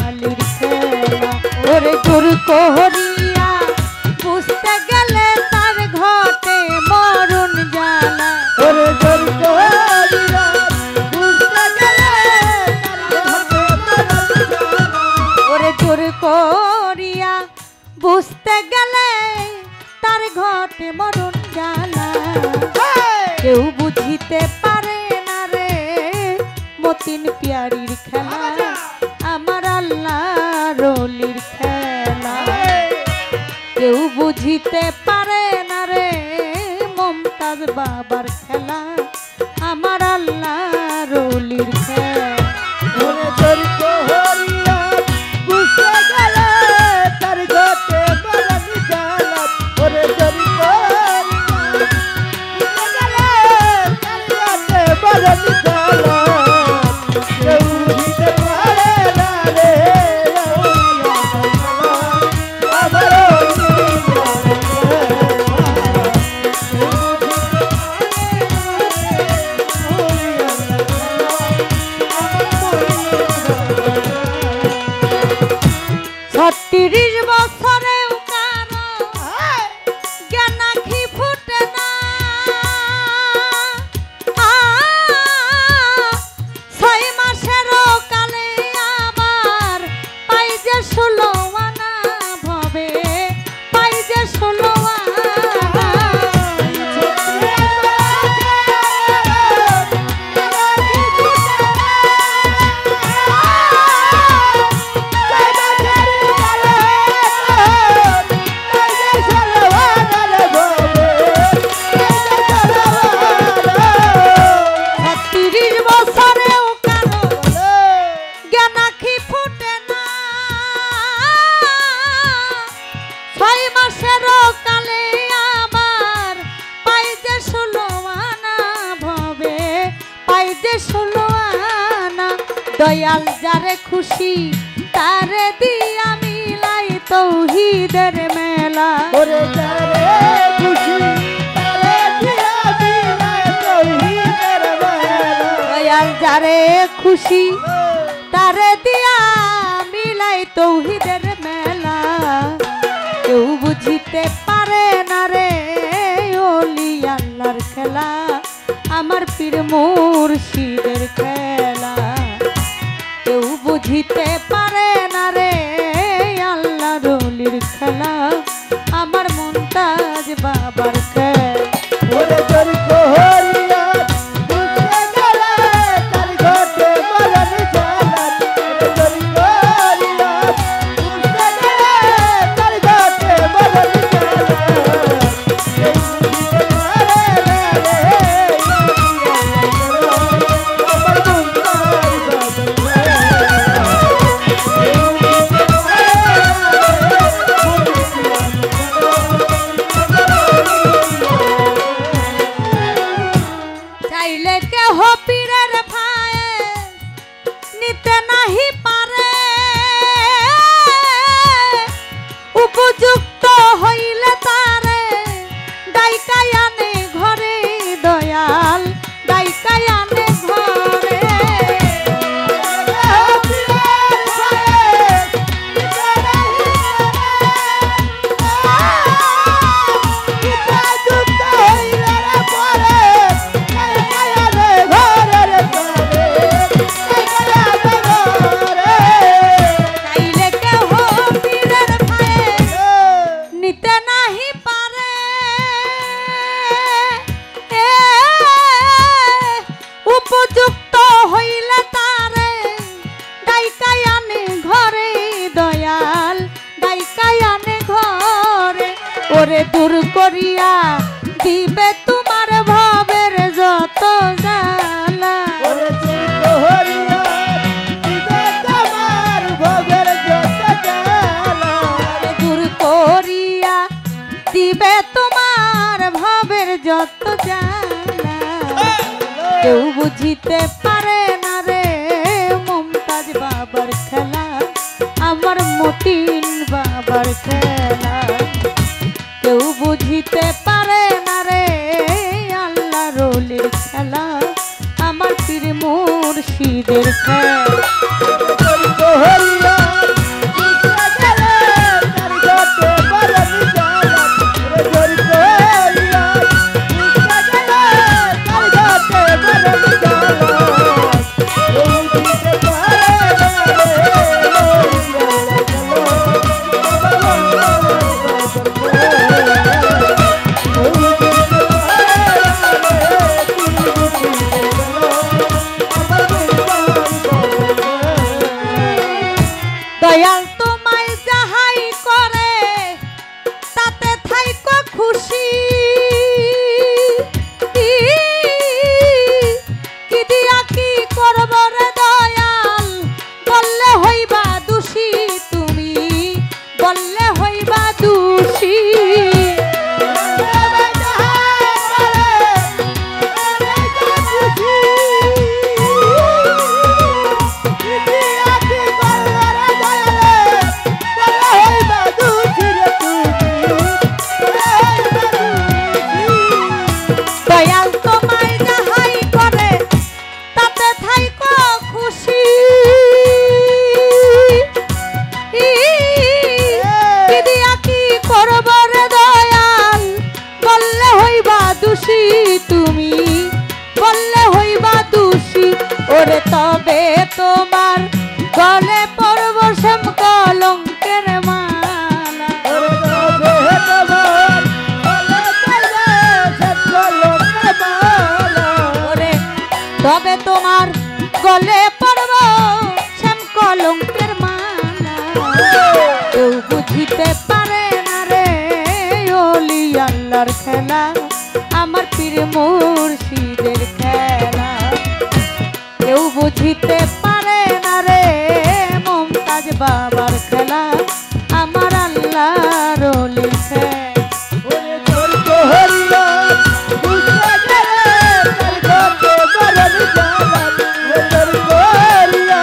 আলীর খেলা, ওরে জোর কোহরিয়া বুঝতে গেলে তার ঘটে মরণ জ্বালা, ওরে জোর কোহরিয়া বুঝতে গেলে ওরে জোর কোহরিয়া বুঝতে গেলে তার ঘটে মরণ জ্বালা, কেউ বুঝিতে পারে মতিন পিয়ারির খেলা, আমার আল্লাহ রলির খেলা, কেউ বুঝিতে পারে না রে মমতাজ বাবার খেলা, আমার আল্লাহ রলির খেলা। ওরে জোর কোহরিয়া বুঝতে গেলে তার ঘটে মরণ জ্বালা, ওরে জোর কোহরিয়া বুঝতে গেলে তার ঘটে মরণ জ্বালা, কেউ বুঝিতে পারে না রে আমার দয়াল যারে খুশি তারে দিয়া মিলাই তৌহিদের মেলা ওরে যারে খুশি তারে দিয়া মিলাই তৌহিদের মেলা দয়াল যারে খুশি তারে দিয়া মিলাই তৌহিদের মেলা কেউ বুঝিতে পারে না রে ওলি আল্লাহর খেলা আমার পীর মুর্শিদের খেলা কেউ বুঝিতে পারে না রে আল্লাহর ওলির খেলা আমার মুমতাজ বাবার খেলা ওরে তোর কোহরিয়া বুঝতে গেলে তার ঘটে মরণ জ্বালা ওরে তোর কোহরিয়া বুঝতে গেলে তার ঘটে মরণ জ্বালা এই বুঝতে পারে না রে আমার চাইলে কেহ পীরের ভায়ে নিতে নাহি পারে উপযুক্ত হইলে তারে ডাইকাই আনে ঘরে দয়াল ডাইকাই আনে ঘরে চাইলে কেহ পীরের ভায়ে নিতে নাহি পারে উপযুক্ত হইলে তারে ডাইকাই আনে ঘরে দয়াল ডাইকাই আনে ঘরে ওরে দূর করিয়া দিবে তোমার ভাবের যত জ্বালা ওরে তোর কোহরিয়া দিবে তোমার ভবের যত জ্বালা দূর করিয়া দিবে তোমার ভাবের যত জ্বালা কেউ বুঝিতে পারে না রে মুমতাজ বাবার খেলা আমার মতিন বাবার খেলা কেউ বুঝিতে পারে না রে আল্লাহ রলির খেলা আমার পীর মুর্শিদের খেলা তোর কোহরিয়া বুঝতে গেলে তার ঘটে মরণ জ্বালা ওরে তোর কোহরিয়া বুঝতে গেলে তার ঘটে মরণ জ্বালা ও বুঝতে পারে না দয়াল তোমায় যাহাই করে তাতে থাইকো খুশি কি দিয়া কি করব রে দয়াল বললে হইবা দোষী তুমি বললে হইবা দোষী দয়াল তোমায় যাহাই করে তাতে থাইকো খুশি কি দিয়া কি করব রে দয়াল বললে হইবা দোষী তুমি বললে হইবা দোষী ওরে তবে তোমার গলে পড়ব শ্যাম কলঙ্কের মালা ওরে তবে তোমার গলে পড়ব শ্যাম কলঙ্কের মালা কেউ বুঝিতে পারে না রে ওলি আল্লাহর খেলা আমার পীর মুর্শিদের খেলা কেউ বুঝিতে পারে না রে মুমতাজ বাবার খেলা আমার আল্লাহর ওলির খেলা ওরে তোর কোহরিয়া বুঝতে গেলে তার ঘটে মরণ জ্বালা ওরে তোর কোহরিয়া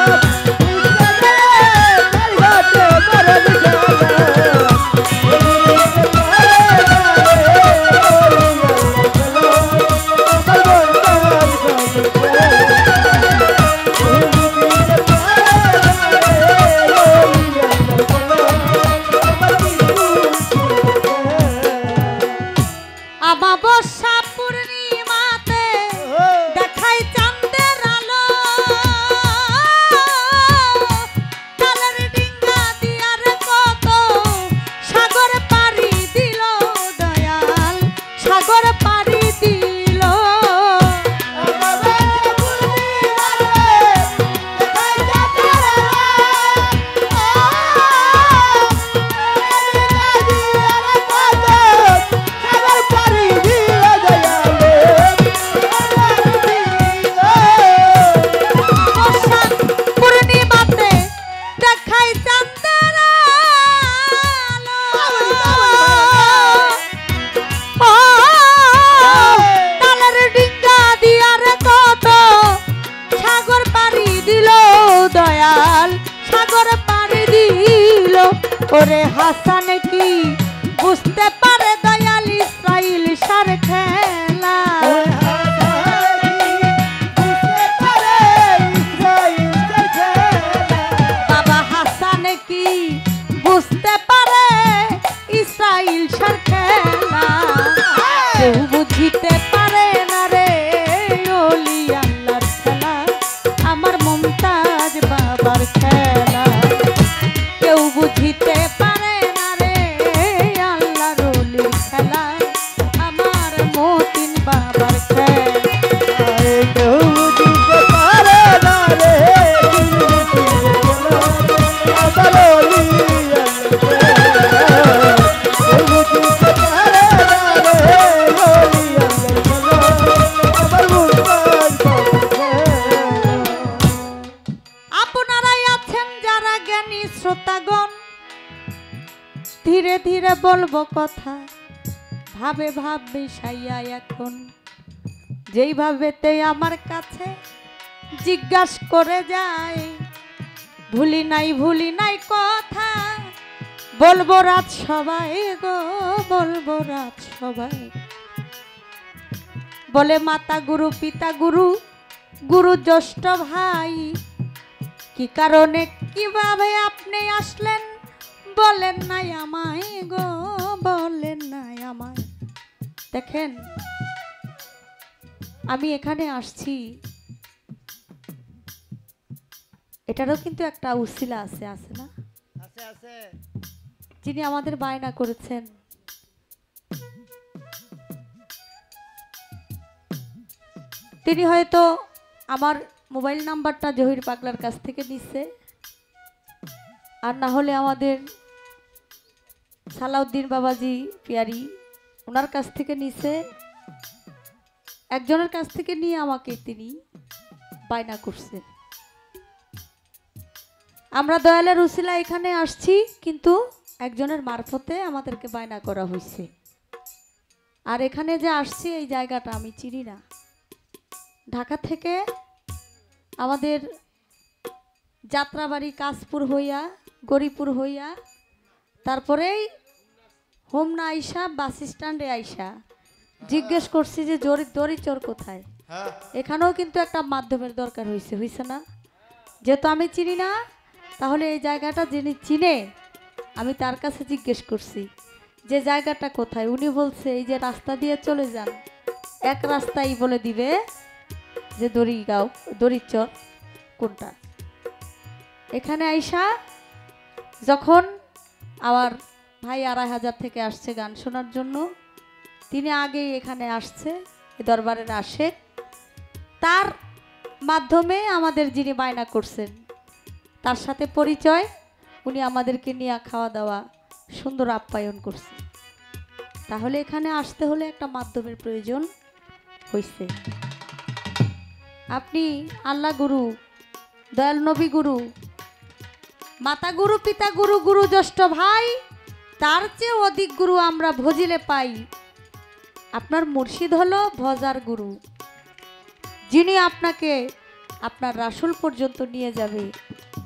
ওরে হাসান কি বুঝতে পারে দয়াল ইসরাইল সার খেলা বাবা হাসান কি বুঝতে পারে ইসরাইল সার খেলা কেউ বুঝিতে পারে না রে ওলি আল্লাহর খেলা আমার মুমতাজ বাবার খেলা কেউ বুঝিতে পারে না রে আল্লাহর ওলির খেলা আমার মতিন বাবার খেলা কেউ বুঝতে পারে না রে আপনারাই আছেন যারা জ্ঞানী শ্রোতাগণ ধীরে ধীরে বলবো কথা ভাবে ভাব মিশাইয়া এখন যেইভাবেতে আমার কাছে জিজ্ঞাসা করে যায় ভুলি নাই কথা বলবো রাত সবাই গো বলবো রাত সবাই বলে মাতা গুরু পিতা গুরু গুরু জ্যেষ্ঠ ভাই কি কারণে কিভাবে আপনি আসলেন বলেন নাই আমায় গো বলেন নাই আমায় দেখেন আমি এখানে আসছি এটারও কিন্তু একটা উসিলা আছে আছে না আছে আছে যিনি আমাদের বায়না করেছেন তিনি হয়তো আমার মোবাইল নাম্বারটা জহির পাগলার কাছ থেকে নিচ্ছে আর না হলে আমাদের সালাউদ্দিন বাবাজি পিয়ারি ওনার কাছ থেকে নিছে একজনের কাছ থেকে নিয়ে আমাকে তিনি বায়না করছেন আমরা দয়ালের উসিলা এখানে আসছি কিন্তু একজনের মারফতে আমাদেরকে বায়না করা হয়েছে আর এখানে যে আসছি এই জায়গাটা আমি চিনি না ঢাকা থেকে আমাদের যাত্রাবাড়ি কাশপুর হইয়া গরিপুর হইয়া তারপরেই হোমনা আইসা বাস স্ট্যান্ডে আইসা জিজ্ঞেস করছি যে দড়িচর কোথায় এখানেও কিন্তু একটা মাধ্যমের দরকার হয়েছে না যেহেতু আমি চিনি না তাহলে এই জায়গাটা যিনি চিনে আমি তার কাছে জিজ্ঞেস করছি যে জায়গাটা কোথায় উনি বলছে এই যে রাস্তা দিয়ে চলে যান এক রাস্তাই বলে দিবে যে দড়িচর কোনটা এখানে আইসা যখন আমার ভাই 2500 থেকে আসছে গান শোনার জন্য তিনি আগেই এখানে আসছে এই দরবারের আশেক তার মাধ্যমে আমাদের যিনি বায়না করছেন তার সাথে পরিচয় উনি আমাদেরকে নিয়ে খাওয়া দাওয়া সুন্দর আপ্যায়ন করছে তাহলে এখানে আসতে হলে একটা মাধ্যমের প্রয়োজন হয়েছে আপনি আল্লাহ গুরু দয়াল নবী গুরু মাতা গুরু পিতা গুরু গুরু জ্যেষ্ঠ ভাই তার চেয়ে অধিক গুরু আমরা ভজিলে পাই আপনার মুর্শিদ হলো ভজার গুরু যিনি আপনাকে আপনার রাসূল পর্যন্ত নিয়ে যাবে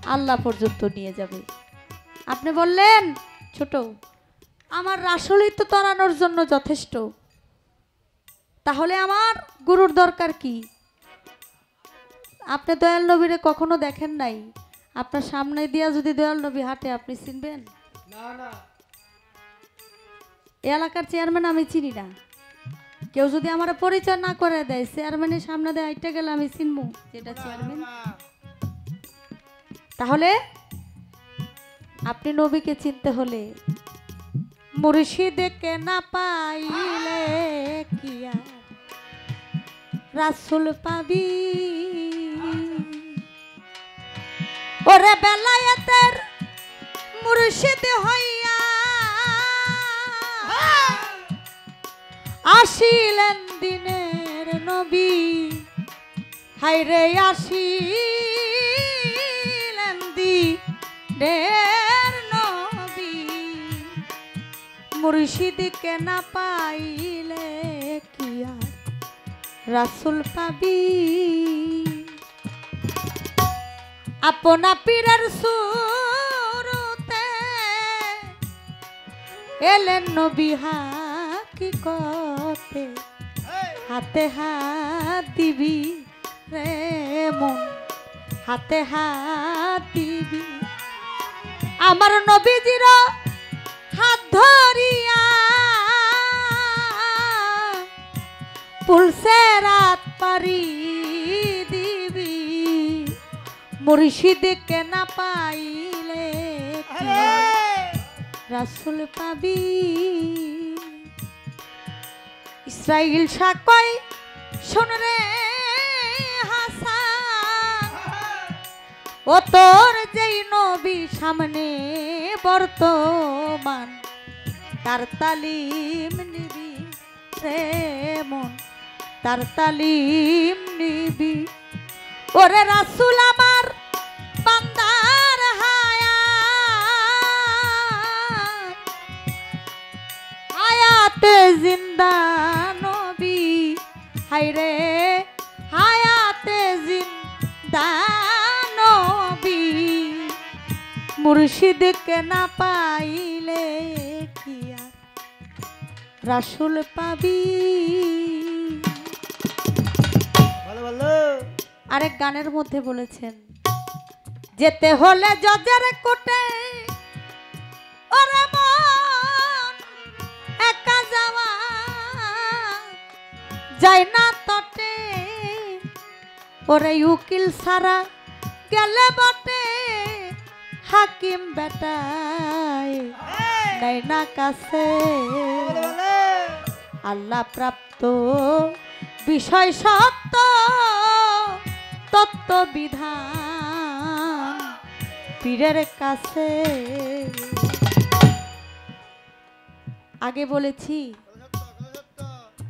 আল্লাহ পর্যন্ত নিয়ে যাবে আপনি বললেন ছোট আমার রাসূলই তো তরানোর জন্য যথেষ্ট তাহলে আমার গুরুর দরকার কি আপনি দয়াল নবীরে কখনো দেখেন নাই আপনার সামনে দিয়া যদি দয়াল নবী হাঁটে আপনি চিনবেন না না এই এলাকার চেয়ারম্যান আমি চিনি না কেউ যদি আমার পরিচয় না করে দেয় চেয়ারম্যানের সামনে দিয়ে হাঁটতে গেলে আমি চিনবো যেটা চেয়ারম্যান তাহলে আপনি নবীকে চিনতে হলে মুর্শিদকে না পাইলে কি আর রাসূল পাবি ওরে বেলায়েতের মুর্শিদ হইয়া আসিলেন দিনের নবী হায়রে আসিলেন দিনের নবী মুর্শিদকে না পাইলে কি আর রাসূল পাবি আপনা পীরের সুরতে এলেন নবী হাকিকতে হাতে হাত দিবি রে মন হাতে হাত দিবি আমার নবীজির হাত ধরিয়া পুলসে রাত পারি দিবি মুর্শিদকে না পাইলে রাসূল পাবি ইসরাইল সাকয় শোন রে হাসান ও তোর যেই নবী সামনে বর্তমান তার তালিম নিবি রে মন তার তালিম নিবি ওরে রাসূল আমার বান্দার হায়াতে জিন্দা নবী হায়রে হায়াতে জিন্দা নবী মুর্শিদকে না পাইলে কি আর রাসূল পাবি ভালো ভালো আরেক গানের মধ্যে বলেছেন যেতে হলে জজের কোটে ওরে মন একা যাওয়া যায় না তটে ওরে উকিল সারা গেলে বটে হাকিম বেটায় নাই না কাছে আল্লাহ প্রাপ্ত বিষয় সত্য তত্ত্ব বিধান পীরের কাছে আগে বলেছি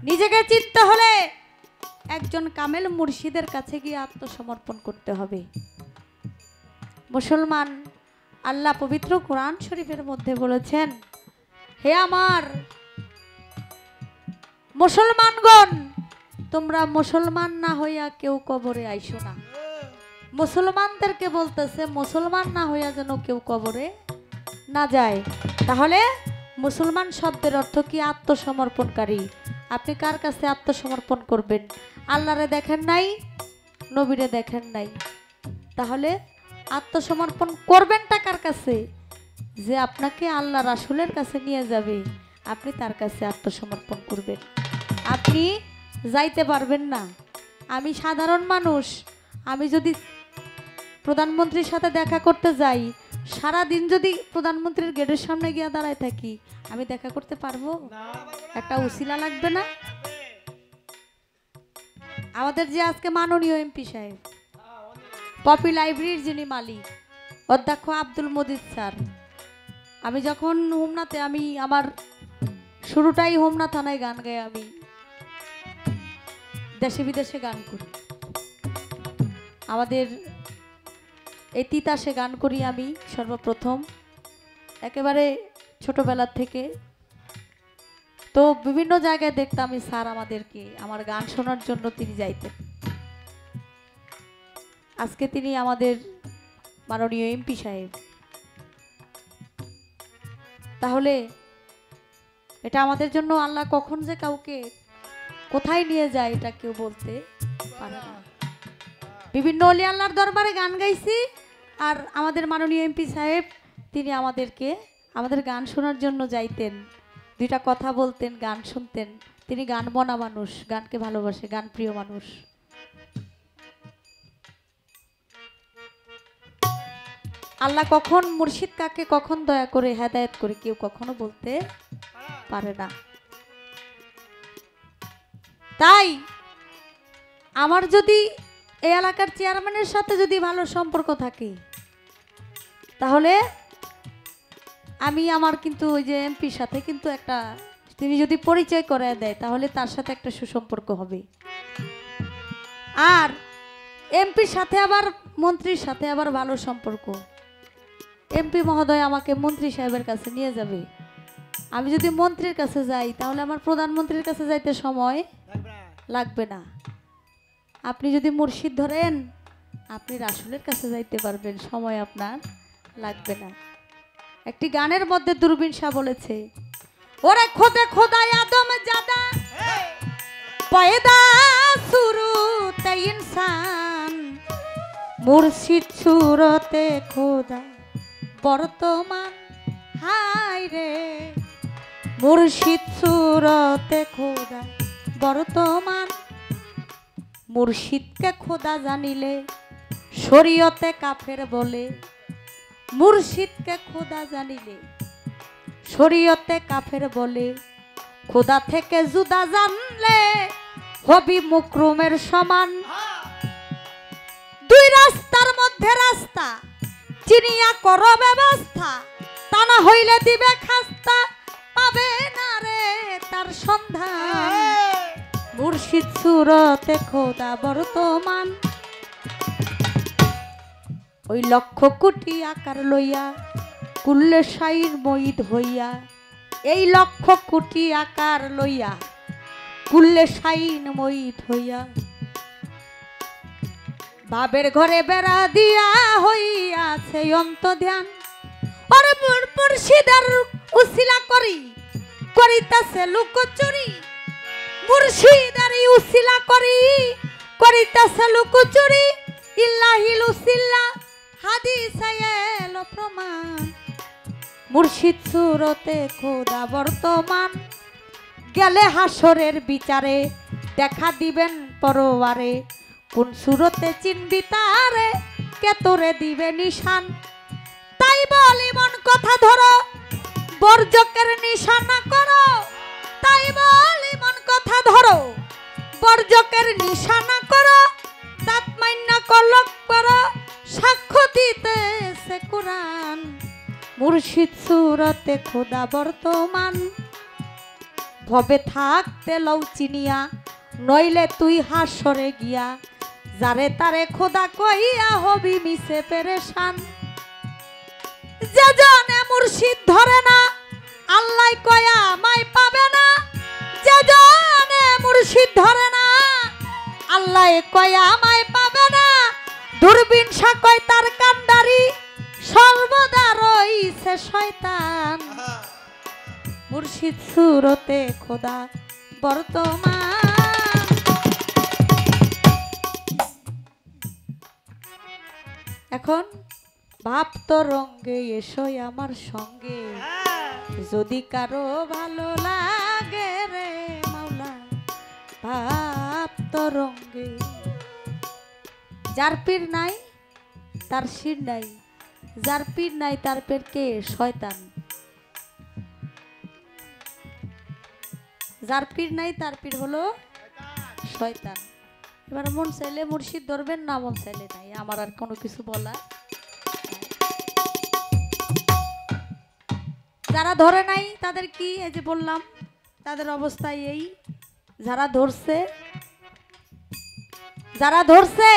নিজেকে চিনতে হলে একজন কামেল মুর্শিদের কাছে গিয়ে আত্মসমর্পণ করতে হবে মুসলমান আল্লাহ পবিত্র কোরআন শরীফের মধ্যে বলেছেন হে আমার মুসলমানগণ তোমরা মুসলমান না হইয়া কেউ কবরে আইসো না মুসলমানদেরকে বলতেছে মুসলমান না হইয়া যেন কেউ কবরে না যায় তাহলে মুসলমান শব্দের অর্থ কি আত্মসমর্পণকারী আপনি কার কাছে আত্মসমর্পণ করবেন আল্লাহরে দেখেন নাই নবীরে দেখেন নাই তাহলে আত্মসমর্পণ করবেনটা কার কাছে যে আপনাকে আল্লাহ রাসূলের কাছে নিয়ে যাবে আপনি তার কাছে আত্মসমর্পণ করবেন আপনি যাইতে পারবেন না আমি সাধারণ মানুষ আমি যদি প্রধানমন্ত্রীর সাথে দেখা করতে যাই সারা দিন যদি প্রধানমন্ত্রীর গেটের সামনে গিয়ে দাঁড়ায় থাকি আমি দেখা করতে পারবো একটা উসিলা লাগবে না আমাদের যে আজকে মাননীয় এমপি সাহেব পপি লাইব্রেরির যিনি মালিক অধ্যক্ষ আব্দুল মজিদ স্যার আমি যখন হোমনাতে আমি আমার শুরুটাই হোমনা থানায় গান গাই আমি দেশে বিদেশে গান করি আমাদের এই তিতাসে গান করি আমি সর্বপ্রথম একেবারে ছোটবেলার থেকে তো বিভিন্ন জায়গায় দেখতাম আমি স্যার আমাদেরকে আমার গান শোনার জন্য তিনি যাইতেন আজকে তিনি আমাদের মাননীয় এমপি সাহেব তাহলে এটা আমাদের জন্য আল্লাহ কখন যে কাউকে কোথায় নিয়ে যায় এটা কেউ বলতে পারে না বিভিন্ন ওলি আল্লাহর দরবারে গান গাইছি আর আমাদের মাননীয় এমপি সাহেব তিনি আমাদেরকে আমাদের গান শোনার জন্য যাইতেন দুইটা কথা বলতেন গান শুনতেন তিনি গান বনা মানুষ গানকে ভালোবাসে গান প্রিয় মানুষ আল্লাহ কখন মুর্শিদ কাকে কখন দয়া করে হেদায়েত করে কেউ কখনো বলতে পারে না তাই আমার যদি এই এলাকার চেয়ারম্যানের সাথে যদি ভালো সম্পর্ক থাকে তাহলে আমি আমার কিন্তু ওই যে এমপির সাথে কিন্তু একটা তিনি যদি পরিচয় করে দেয় তাহলে তার সাথে একটা সুসম্পর্ক হবে আর এমপির সাথে আবার মন্ত্রীর সাথে আবার ভালো সম্পর্ক এমপি মহোদয় আমাকে মন্ত্রী সাহেবের কাছে নিয়ে যাবে আমি যদি মন্ত্রীর কাছে যাই তাহলে আমার প্রধানমন্ত্রীর কাছে যাইতে সময় লাগবে না আপনি যদি মুর্শিদ ধরেন আপনি রাসূলের কাছে যাইতে পারবেন সময় আপনার লাগবে না একটি গানের মধ্যে দূরবীন শাহ বলেছে ওরে খোদে খোদায় আদম জাদা পয়দা শুরুতে ইনসান মুর্শিদ সুরতে খোদা বর্তমান হায় রে মুর্শিদ সুরতে খোদা বর্তমান মুর্শিদকে খোদা জানিলে শরীয়তে কাফের বলে মুর্শিদকে খোদা জানিলে শরীয়তে কাফের বলে খোদা থেকে জুদা জানলে হবি মুকরুমের সমান দুই রাস্তার মধ্যে রাস্তা চিনিয়া করো ব্যবস্থা তা না হইলে দিবে খাস্তা পাবে না রে তার সন্ধান মুর্শিদ সুরতে খোদা বর্তমান ওই লক্ষ কোটি আকার লইয়া কুল্লে শাইর মঈদ হইয়া এই লক্ষ কোটি আকার লইয়া কুল্লে শাইন মঈদ হইয়া বাবের ঘরে বেড়া দিয়া হইয়াছে অন্ত ধ্যান ওরে মুর্শিদার উসিলা করি করিতাছে লুকোচুরি মুর্শিদার উসিলা করি করিতাছে লুকোচুরি ইল্লাহিল উসিল্লা হাদিসে এলো প্রমাণ মুর্শিদ সুরতে খোদা বর্তমান গেলে হাসরের বিচারে দেখা দিবেন পরওয়ারে কোন সুরতে চিনবি তারে কে তোরে দিবে নিশান তাই বলি মন কথা ধরো বর্জকের নিশানা করো তাই বলি মন কথা ধরো বর্জকের নিশানা করো দাঁত মাইন্না কলক করো সাক্ষ্য দিতেছে কোরআন মুর্শিদ সুরতে খোদা বর্তমান ভবে থাকতে লও চিনিয়া নইলে তুই হাসরে গিয়া যারে তারে খোদা কইয়া হবি মিশে পেরেশান যে জানে মুর্শিদ ধরে না আল্লাহ কয়া আমায় পাবে না যে জানে মুর্শিদ ধরে না আল্লাহ কয়া আমায় পাবে না দূরবীন সাকয় তার কান্ডারি সর্বদা রইছে শয়তান মুর্শিদ সুরতে খোদা বর্তমান এখন ভাবত রঙ্গে এসোই আমার সঙ্গে যদি কারো ভালো লাগে রে মাওলা ভাবত রঙ্গে যার পীর নাই তার শির নাই যার পীর নাই তার পেট কে শয়তান যার পীর নাই তার পীর হলো শয়তান এবার মন চাইলে মুর্শিদ ধরবেন না মন চাইলে নাই আমার আর কোনো কিছু বলা যারা ধরে নাই তাদের কি এই যে বললাম তাদের অবস্থা এই যারা ধরছে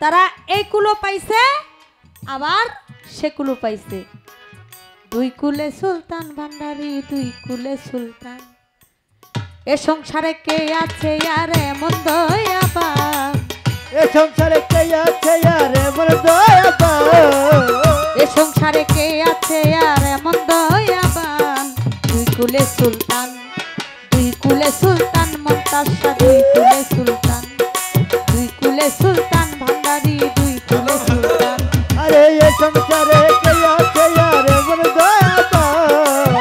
তারা এই কুলো পাইছে আবার সে কুলো পাইছে দুই কুলে সুলতান ভান্ডারি দুই কুলে সুলতান এ সংসারে কে আছে আর এমন দয়াবান এ সংসারে কে আছে আর এমন দয়াবান এ সংসারে কে আছে আর এমন দয়াবান দুই কুলে সুলতান মন্তাসা দুই কুলে সুলতান ভান্ডারি দুই কুলে সুলতান আরে এ সংসারে কে আছে আর এমন দয়াবান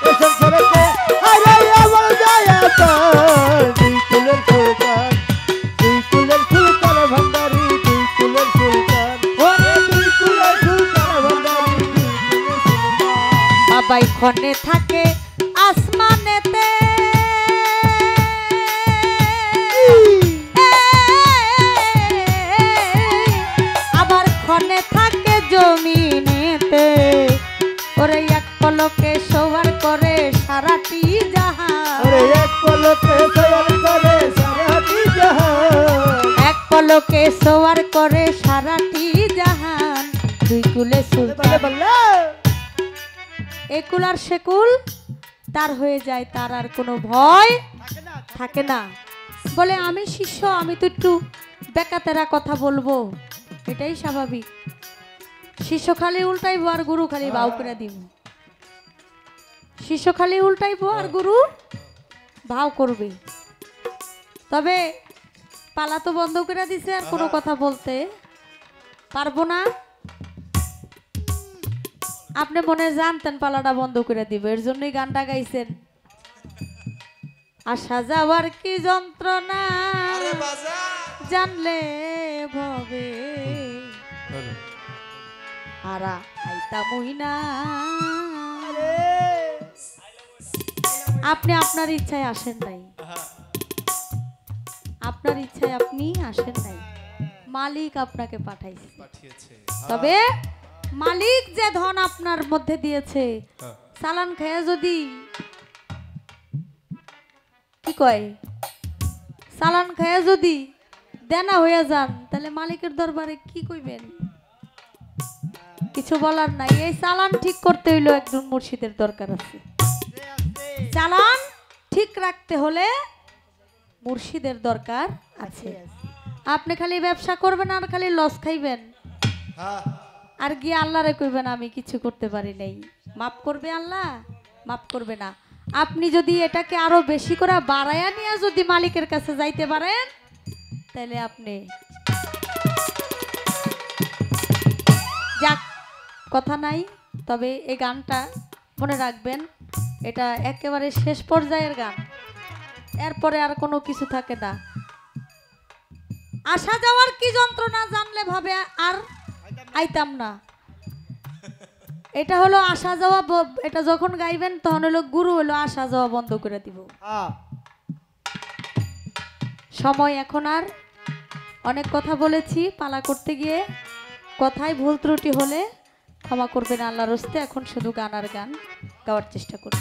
এ সংসারে কে আরে এমন দয়াবান দুই কুলের সুলতান ভান্ডারি দুই কুলের সুলতান ওরে দুই কুলের সুলতান ভান্ডারি দুই কুলের সুলতান বাবাই ক্ষণে থাকে আসমানেতে আবার ক্ষণে থাকে জমিনেতে ওরে এক পলকে সবার করে সারাটি জাহান ওরে এক পলকে সওয়ার করে সারাটি জাহান এক পলকে সবার করে সারাটি জাহান দুই কুলে সুলতান বলে একুল আর সেকুল তার হয়ে যায় তার আর কোনো ভয় থাকে না বলে আমি শিষ্য আমি তো একটু বেকাতেরা কথা বলবো এটাই স্বাভাবিক শিষ্য খালি উল্টাইব আর গুরু খালি বাউ করে দিব শিষ্য খালি উল্টাইবো আর গুরু ভাও করবে। তবে পালা তো বন্ধ করে দিছে, আর কোনো কথা বলতে পারবো না। আপনি মনে জানতেন পালাটা বন্ধ করে দিব, এর জন্যই গানটা গাইছেন। আসা যাওয়ার কি যন্ত্রণা জানলে ভবে আরা আইতা মহিনা। আপনি আপনার ইচ্ছায় আসেন নাই, আপনার ইচ্ছায় আপনি আসেন নাই, মালিক আপনাকে পাঠাইছে। তবে মালিক যে ধন আপনার মধ্যে দিয়েছে, চালান খেয়ে যদি কি কয়, চালান খেয়ে যদি দেনা হয়ে যান, তাহলে মালিকের দরবারে কি কইবেন? কিছু বলার নাই। এই চালান ঠিক করতে হইলো একজন মুর্শিদের দরকার আছে। চালান ঠিক রাখতে হলে মুর্শিদের দরকার আছে। আপনি খালি ব্যবসা করবেন আর খালি লস খাইবেন, আর গিয়ে আল্লাহরে কইবেন আমি কিছু করতে পারি নাই, মাফ করবে আল্লাহ? মাফ করবে না। আপনি যদি এটাকে আরো বেশি করে বাড়াইয়া নিয়ে যদি মালিকের কাছে যাইতে পারেন, তাহলে আপনি যাক, কথা নাই। তবে এই গানটা মনে রাখবেন, এটা একেবারে শেষ পর্যায়ের গান, এরপরে আর কোনো কিছু থাকে না। আসা যাওয়ার কি যন্ত্রণা জানলে ভাবে আর আইতাম না। এটা হলো আসা যাওয়া, এটা যখন গাইবেন তখন হলো গুরু হলো আসা যাওয়া বন্ধ করে দিব। সময় এখন আর অনেক কথা বলেছি, পালা করতে গিয়ে কথায় ভুল ত্রুটি হলে ক্ষমা করবেন আল্লাহর হস্তে। এখন শুধু গান আর গান গাওয়ার চেষ্টা করব।